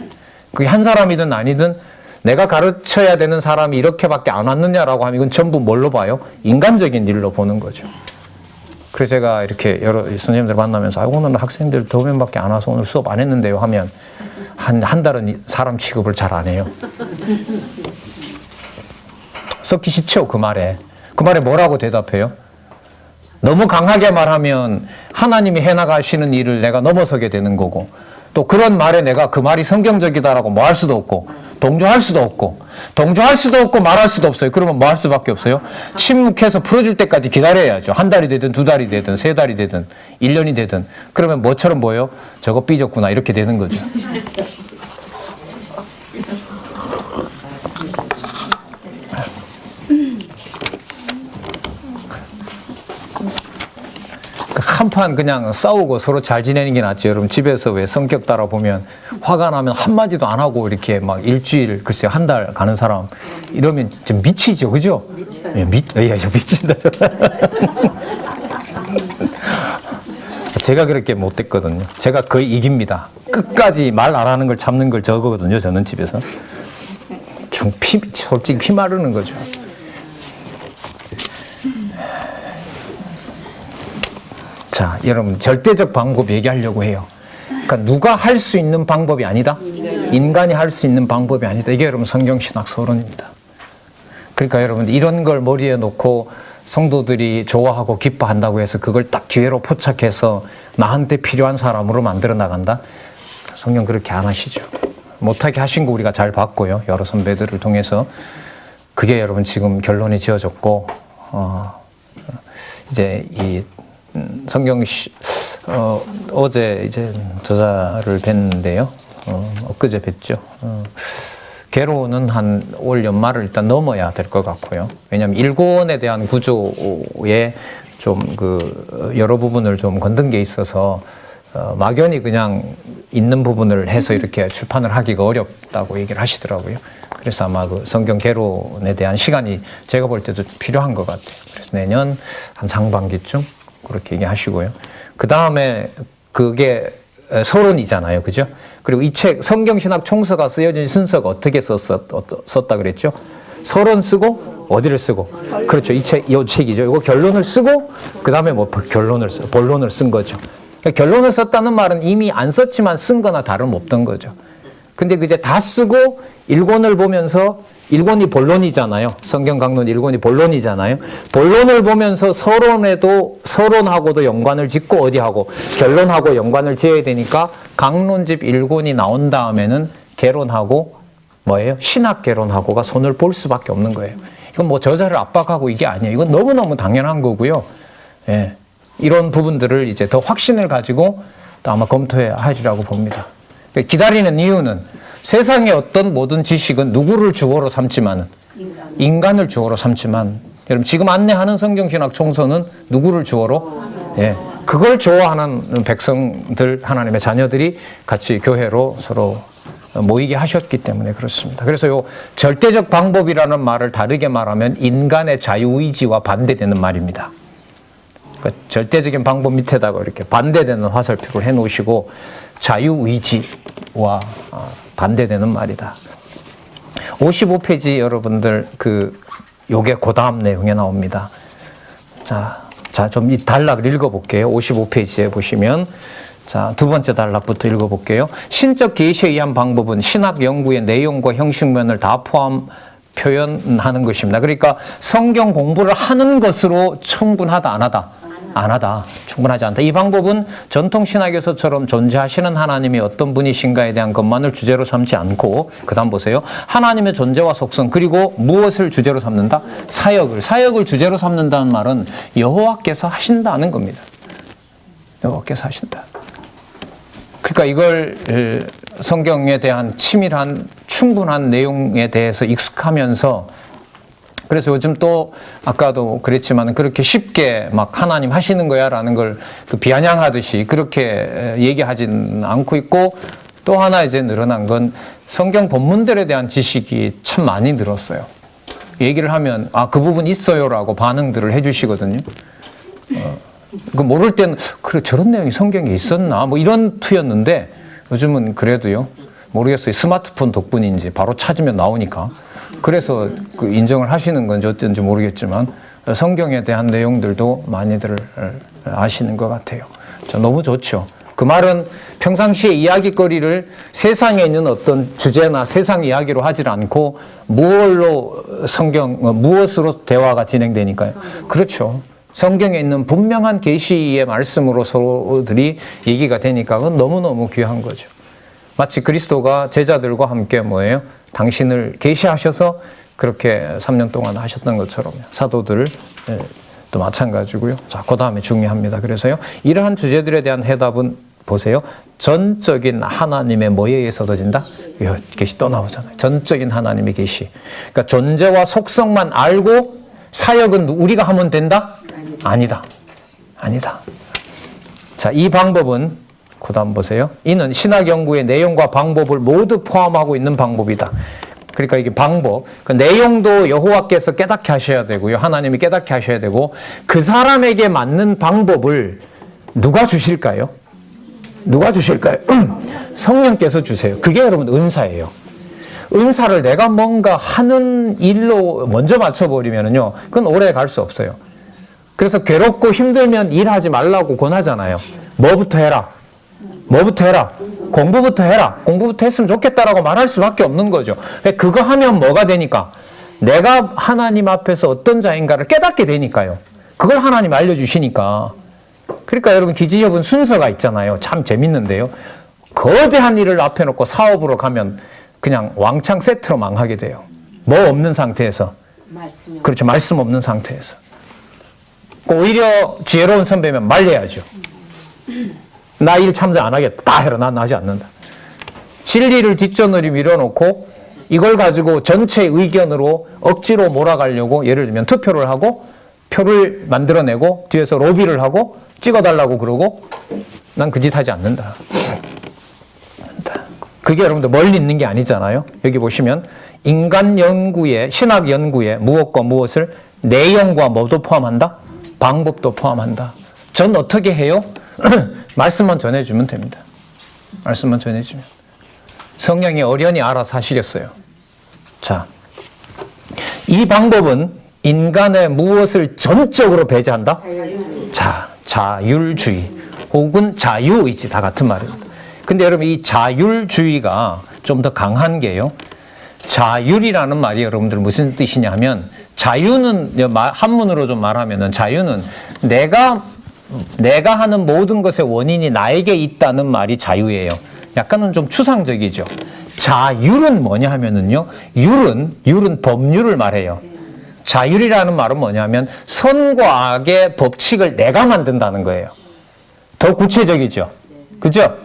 그게 한 사람이든 아니든 내가 가르쳐야 되는 사람이 이렇게밖에 안 왔느냐라고 하면 이건 전부 뭘로 봐요? 인간적인 일로 보는 거죠. 그래서 제가 이렇게 여러 선생님들 만나면서 오늘 학생들 2명밖에 안 와서 오늘 수업 안 했는데요 하면 한 달은 사람 취급을 잘 안 해요. 썩기 쉽죠, 그 말에. 그 말에 뭐라고 대답해요? 너무 강하게 말하면 하나님이 해나가시는 일을 내가 넘어서게 되는 거고, 또 그런 말에 내가 그 말이 성경적이다라고 뭐 할 수도 없고, 동조할 수도 없고 말할 수도 없어요. 그러면 뭐 할 수밖에 없어요? 침묵해서 풀어줄 때까지 기다려야죠. 한 달이 되든 2달이 되든 3달이 되든 1년이 되든. 그러면 뭐처럼 보여요? 저거 삐졌구나 이렇게 되는 거죠. 한판 그냥 싸우고 서로 잘 지내는 게 낫죠. 여러분 집에서 왜 성격 따라 보면 화가 나면 한마디도 안 하고 이렇게 막 일주일 글쎄 한 달 가는 사람 이러면 좀 미치죠, 그죠? 예, 미친다. 제가 그렇게 못됐거든요. 제가 거의 이깁니다. 끝까지 말 안 하는 걸 참는 걸 저거거든요. 저는 집에서 솔직히 피 마르는 거죠. 자, 여러분 절대적 방법 얘기하려고 해요. 그러니까 누가 할 수 있는 방법이 아니다. 인간이 할 수 있는 방법이 아니다. 이게 여러분 성경신학 서론입니다. 그러니까 여러분 이런 걸 머리에 놓고 성도들이 좋아하고 기뻐한다고 해서 그걸 딱 기회로 포착해서 나한테 필요한 사람으로 만들어 나간다. 성경 그렇게 안 하시죠. 못하게 하신 거 우리가 잘 봤고요. 여러 선배들을 통해서. 그게 여러분 지금 결론이 지어졌고 이제 이 성경 어제 이제 저자를 뵀는데요. 엊그제 뵀죠. 개로는 한 올 연말을 일단 넘어야 될 것 같고요. 왜냐하면 일본에 대한 구조에 좀 여러 부분을 좀 건든 게 있어서 막연히 그냥 있는 부분을 해서 이렇게 출판을 하기가 어렵다고 얘기를 하시더라고요. 그래서 아마 그 성경 개론에 대한 시간이 제가 볼 때도 필요한 것 같아요. 그래서 내년 한 상반기쯤 그렇게 얘기하시고요. 그 다음에 그게 서론이잖아요. 그죠? 그리고 이 책 성경신학 총서가 쓰여진 순서가 어떻게 썼다 그랬죠? 서론 쓰고 어디를 쓰고? 그렇죠. 이 책이죠. 이거 결론을 쓰고, 그 다음에 뭐 본론을 쓴 거죠. 그러니까 결론을 썼다는 말은 이미 안 썼지만 쓴 거나 다름없던 거죠. 근데 이제 다 쓰고 1권을 보면서 1권이 본론이잖아요. 성경 강론 1권이 본론이잖아요. 본론을 보면서 서론하고도 연관을 짓고 어디하고 결론하고 연관을 지어야 되니까 강론집 1권이 나온 다음에는 개론하고 뭐예요? 신학 개론하고가 손을 볼 수밖에 없는 거예요. 이건 뭐 저자를 압박하고 이게 아니에요. 이건 너무너무 당연한 거고요. 예. 이런 부분들을 이제 더 확신을 가지고 또 아마 검토해야 하리라고 봅니다. 기다리는 이유는 세상의 어떤 모든 지식은 누구를 주어로 삼지만은 인간을 주어로 삼지만 여러분 지금 안내하는 성경신학 총서는 누구를 주어로? 예. 그걸 좋아하는 백성들 하나님의 자녀들이 같이 교회로 서로 모이게 하셨기 때문에 그렇습니다. 그래서 요 절대적 방법이라는 말을 다르게 말하면 인간의 자유의지와 반대되는 말입니다. 그러니까 절대적인 방법 밑에다가 이렇게 반대되는 화살표를 해 놓으시고 자유의지와 반대되는 말이다. 55페이지 여러분들 요게 그 다음 내용에 나옵니다. 자, 좀 이 단락을 읽어볼게요. 55페이지에 보시면 자, 두 번째 단락부터 읽어볼게요. 신적 계시에 의한 방법은 신학 연구의 내용과 형식면을 다 표현하는 것입니다. 그러니까 성경 공부를 하는 것으로 충분하다, 안 하다? 안 하다. 충분하지 않다. 이 방법은 전통 신학에서처럼 존재하시는 하나님이 어떤 분이신가에 대한 것만을 주제로 삼지 않고 그 다음 보세요. 하나님의 존재와 속성 그리고 무엇을 주제로 삼는다? 사역을 주제로 삼는다는 말은 여호와께서 하신다는 겁니다. 여호와께서 하신다. 그러니까 이걸 성경에 대한 치밀한 충분한 내용에 대해서 익숙하면서 그래서 요즘 또 아까도 그랬지만 그렇게 쉽게 막 하나님 하시는 거야 라는 걸 비아냥하듯이 그렇게 얘기하지는 않고 있고 또 하나 이제 늘어난 건 성경 본문들에 대한 지식이 참 많이 늘었어요. 얘기를 하면 그 부분 있어요라고 반응들을 해주시거든요. 모를 때는 그래 저런 내용이 성경에 있었나 뭐 이런 투였는데 요즘은 그래도요 모르겠어요. 스마트폰 덕분인지 바로 찾으면 나오니까 그래서 인정을 하시는 건지 어쩐지 모르겠지만 성경에 대한 내용들도 많이들 아시는 것 같아요. 너무 좋죠. 그 말은 평상시에 이야기거리를 세상에 있는 어떤 주제나 세상 이야기로 하질 않고 무엇으로 대화가 진행되니까요. 그렇죠. 성경에 있는 분명한 계시의 말씀으로 서로들이 얘기가 되니까 그건 너무너무 귀한 거죠. 마치 그리스도가 제자들과 함께 뭐예요? 당신을 계시하셔서 그렇게 3년 동안 하셨던 것처럼 사도들 또 마찬가지고요. 자, 그 다음에 중요합니다. 그래서요. 이러한 주제들에 대한 해답은 보세요. 전적인 하나님의 뭐에 의해서 얻어진다? 계시 또 나오잖아요. 전적인 하나님의 계시. 그러니까 존재와 속성만 알고 사역은 우리가 하면 된다? 아니다. 자, 이 방법은 그 다음 보세요. 이는 신학 연구의 내용과 방법을 모두 포함하고 있는 방법이다. 그러니까 이게 방법, 그 내용도 여호와께서 깨닫게 하셔야 되고요. 하나님이 깨닫게 하셔야 되고 그 사람에게 맞는 방법을 누가 주실까요? 성령께서 주세요. 그게 여러분 은사예요. 은사를 내가 뭔가 하는 일로 먼저 맞춰버리면요. 그건 오래 갈 수 없어요. 그래서 괴롭고 힘들면 일하지 말라고 권하잖아요. 뭐부터 해라? 공부부터 해라. 공부부터 했으면 좋겠다라고 말할 수밖에 없는 거죠. 그거 하면 뭐가 되니까? 내가 하나님 앞에서 어떤 자인가를 깨닫게 되니까요. 그걸 하나님 알려주시니까. 그러니까 여러분 기지협은 순서가 있잖아요. 참 재밌는데요. 거대한 일을 앞에 놓고 사업으로 가면 그냥 왕창 세트로 망하게 돼요. 뭐 없는 상태에서. 그렇죠. 말씀 없는 상태에서. 오히려 지혜로운 선배면 말려야죠. 나 일 참여 안 하겠다. 다 해라. 난 하지 않는다. 진리를 뒷전으로 밀어놓고 이걸 가지고 전체 의견으로 억지로 몰아가려고 예를 들면 투표를 하고 표를 만들어내고 뒤에서 로비를 하고 찍어달라고 그러고 난 그 짓 하지 않는다. 그게 여러분들 멀리 있는 게 아니잖아요. 여기 보시면 인간 연구에 신학 연구에 무엇과 무엇을 내용과 뭐도 포함한다? 방법도 포함한다. 전 어떻게 해요? 말씀만 전해주면 됩니다. 말씀만 전해주면. 성령이 어련히 알아서 하시겠어요. 자, 이 방법은 인간의 무엇을 전적으로 배제한다? 자율주의 혹은 자유의지 다 같은 말입니다. 근데 여러분 이 자율주의가 좀 더 강한 게요. 자율이라는 말이 여러분들 무슨 뜻이냐 하면 자유는 한문으로 좀 말하면은 자유는 내가 하는 모든 것의 원인이 나에게 있다는 말이 자유예요. 약간은 좀 추상적이죠. 자율은 뭐냐 하면은요. 율은 법률을 말해요. 자율이라는 말은 뭐냐면 선과 악의 법칙을 내가 만든다는 거예요. 더 구체적이죠. 그죠?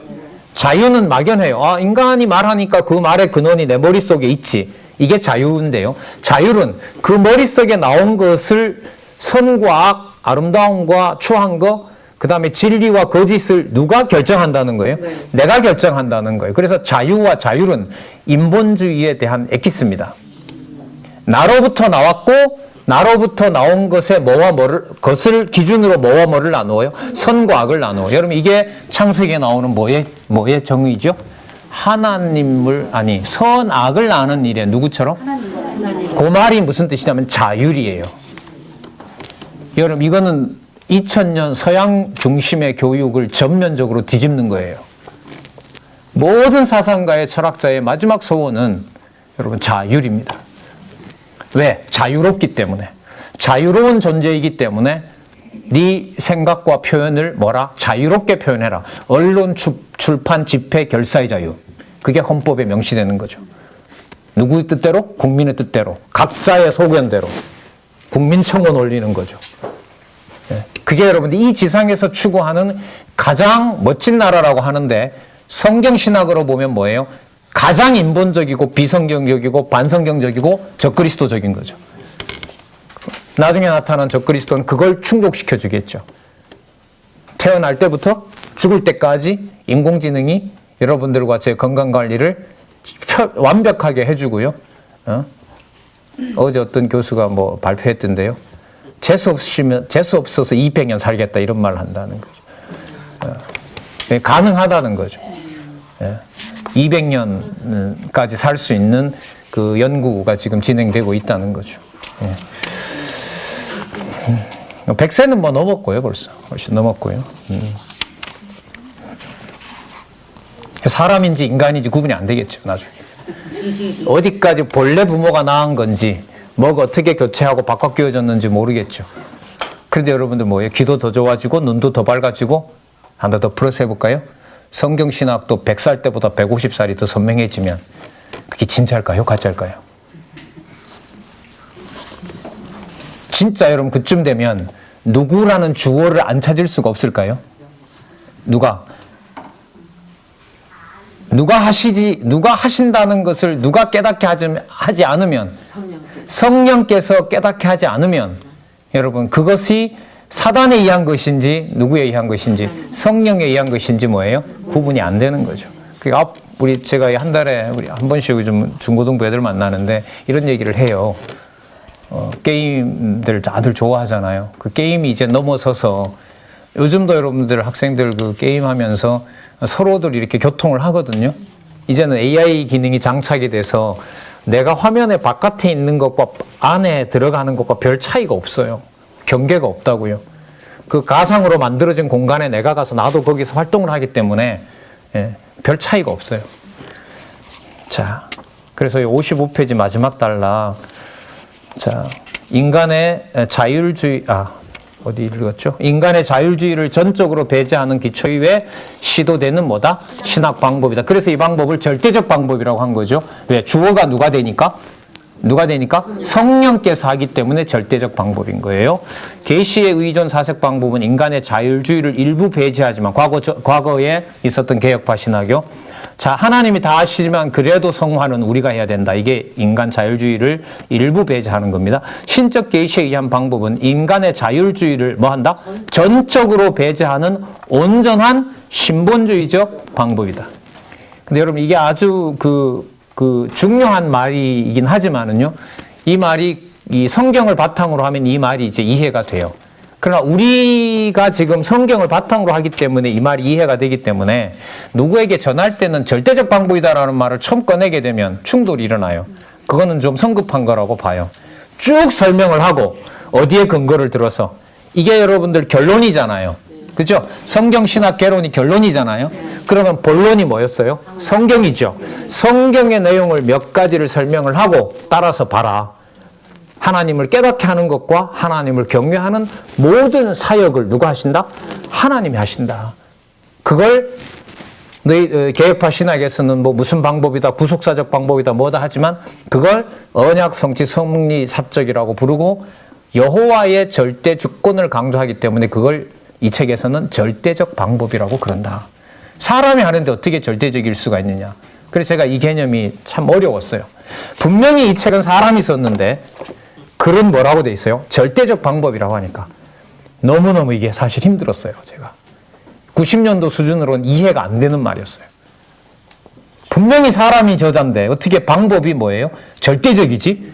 자유는 막연해요. 인간이 말하니까 그 말의 근원이 내 머릿속에 있지. 이게 자유인데요. 자율은 그 머릿속에 나온 것을 선과 악, 아름다움과 추한 거, 그 다음에 진리와 거짓을 누가 결정한다는 거예요? 내가 결정한다는 거예요. 그래서 자유와 자율은 인본주의에 대한 엑기스입니다. 나로부터 나왔고 나로부터 나온 것을 기준으로 뭐와 뭐를 나누어요? 선과 악을 나누어요. 여러분 이게 창세기에 나오는 뭐의 정의죠? 선악을 아는 일에 누구처럼? 그 말이 무슨 뜻이냐면 자율이에요. 여러분 이거는 2000년 서양 중심의 교육을 전면적으로 뒤집는 거예요. 모든 사상가의 철학자의 마지막 소원은 여러분 자율입니다. 왜? 자유롭기 때문에. 자유로운 존재이기 때문에 네 생각과 표현을 자유롭게 표현해라. 언론, 출판, 집회, 결사의 자유. 그게 헌법에 명시되는 거죠. 누구의 뜻대로? 국민의 뜻대로. 각자의 소견대로. 국민청원 올리는 거죠. 그게 여러분들 이 지상에서 추구하는 가장 멋진 나라라고 하는데 성경신학으로 보면 뭐예요? 가장 인본적이고 비성경적이고 반성경적이고 적그리스도적인 거죠. 나중에 나타난 적그리스도는 그걸 충족시켜 주겠죠. 태어날 때부터 죽을 때까지 인공지능이 여러분들과 제 건강관리를 완벽하게 해주고요. 어제 어떤 교수가 발표했던데요. 재수 없어서 200년 살겠다 이런 말을 한다는 거죠. 가능하다는 거죠. 200년까지 살 수 있는 그 연구가 지금 진행되고 있다는 거죠. 100세는 넘었고요, 벌써. 훨씬 넘었고요. 사람인지 인간인지 구분이 안 되겠죠, 나중에. 어디까지 본래 부모가 낳은 건지, 뭐가 어떻게 교체하고 바꿔 끼워졌는지 모르겠죠. 그런데 여러분들 귀도 더 좋아지고, 눈도 더 밝아지고, 하나 더 플러스 해볼까요? 성경신학도 100살 때보다 150살이 더 선명해지면 그게 진짜일까요? 가짜일까요? 진짜 여러분 그쯤 되면 누구라는 주어를 안 찾을 수가 없을까요? 누가 하신다는 것을 누가 깨닫게 하지 않으면 성령께서 깨닫게 하지 않으면 여러분 그것이 사단에 의한 것인지 누구에 의한 것인지 성령에 의한 것인지 구분이 안 되는 거죠. 그러니까 제가 한 달에 한 번씩 좀 중고등부 애들 만나는데 이런 얘기를 해요. 게임들 다들 좋아하잖아요. 그 게임이 이제 넘어서서 요즘도 여러분들 학생들 그 게임하면서 서로들 이렇게 교통을 하거든요. 이제는 AI 기능이 장착이 돼서 내가 화면의 바깥에 있는 것과 안에 들어가는 것과 별 차이가 없어요. 경계가 없다고요. 그 가상으로 만들어진 공간에 내가 가서 나도 거기서 활동을 하기 때문에 별 차이가 없어요. 자, 그래서 55페이지 마지막 단락. 자, 인간의 자율주의, 어디 읽었죠? 인간의 자율주의를 전적으로 배제하는 기초 위에 시도되는 신학 방법이다. 그래서 이 방법을 절대적 방법이라고 한 거죠. 왜? 주어가 누가 되니까? 성령께서 하기 때문에 절대적 방법인 거예요. 계시의 의존 사색 방법은 인간의 자율주의를 일부 배제하지만 과거에 있었던 개혁파 신학교. 자, 하나님이 다 하시지만 그래도 성화는 우리가 해야 된다. 이게 인간 자율주의를 일부 배제하는 겁니다. 신적 계시에 의한 방법은 인간의 자율주의를 전적으로 배제하는 온전한 신본주의적 방법이다. 근데 여러분 이게 아주 중요한 말이긴 하지만은요, 이 말이 이 성경을 바탕으로 하면 이 말이 이제 이해가 돼요. 그러나 우리가 지금 성경을 바탕으로 하기 때문에 이 말이 이해가 되기 때문에 누구에게 전할 때는 절대적 방법이다라는 말을 처음 꺼내게 되면 충돌이 일어나요. 그거는 좀 성급한 거라고 봐요. 쭉 설명을 하고 어디에 근거를 들어서 이게 여러분들 결론이잖아요. 그죠? 성경 신학 개론이 결론이잖아요. 그러면 본론이 뭐였어요? 성경이죠. 성경의 내용을 몇 가지를 설명을 하고 따라서 봐라. 하나님을 깨닫게 하는 것과 하나님을 경외하는 모든 사역을 누가 하신다? 하나님이 하신다. 그걸 너희 개혁파 신학에서는 뭐 무슨 방법이다, 구속사적 방법이다, 뭐다 하지만 그걸 언약 성취 성리 사적이라고 부르고 여호와의 절대 주권을 강조하기 때문에 그걸 이 책에서는 절대적 방법이라고 그런다. 사람이 하는데 어떻게 절대적일 수가 있느냐. 그래서 제가 이 개념이 참 어려웠어요. 분명히 이 책은 사람이 썼는데 글은 뭐라고 돼 있어요? 절대적 방법이라고 하니까 너무너무 이게 사실 힘들었어요. 제가 90년도 수준으로는 이해가 안 되는 말이었어요. 분명히 사람이 저자인데 어떻게 방법이 뭐예요? 절대적이지?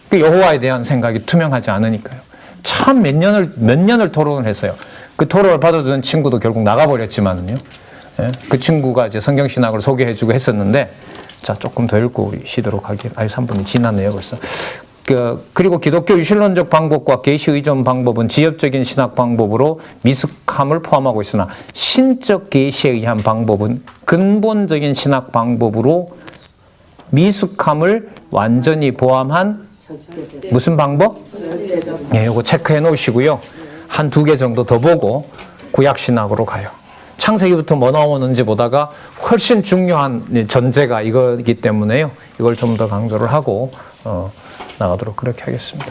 그 여호와에 대한 생각이 투명하지 않으니까요. 참 몇 년을 토론을 했어요. 그 토론을 받아주는 친구도 결국 나가버렸지만요. 예? 그 친구가 이제 성경신학을 소개해주고 했었는데, 자, 조금 더 읽고 쉬도록 하길. 3분이 지났네요, 벌써. 그리고 기독교 유실론적 방법과 계시 의존 방법은 지엽적인 신학 방법으로 미숙함을 포함하고 있으나 신적 계시에 의한 방법은 근본적인 신학 방법으로 미숙함을 완전히 포함한 무슨 방법? 예, 이거 체크해 놓으시고요. 한 2개 정도 더 보고 구약신학으로 가요. 창세기부터 뭐 나오는지 보다가 훨씬 중요한 전제가 이거이기 때문에요. 이걸 좀 더 강조를 하고 나가도록 그렇게 하겠습니다.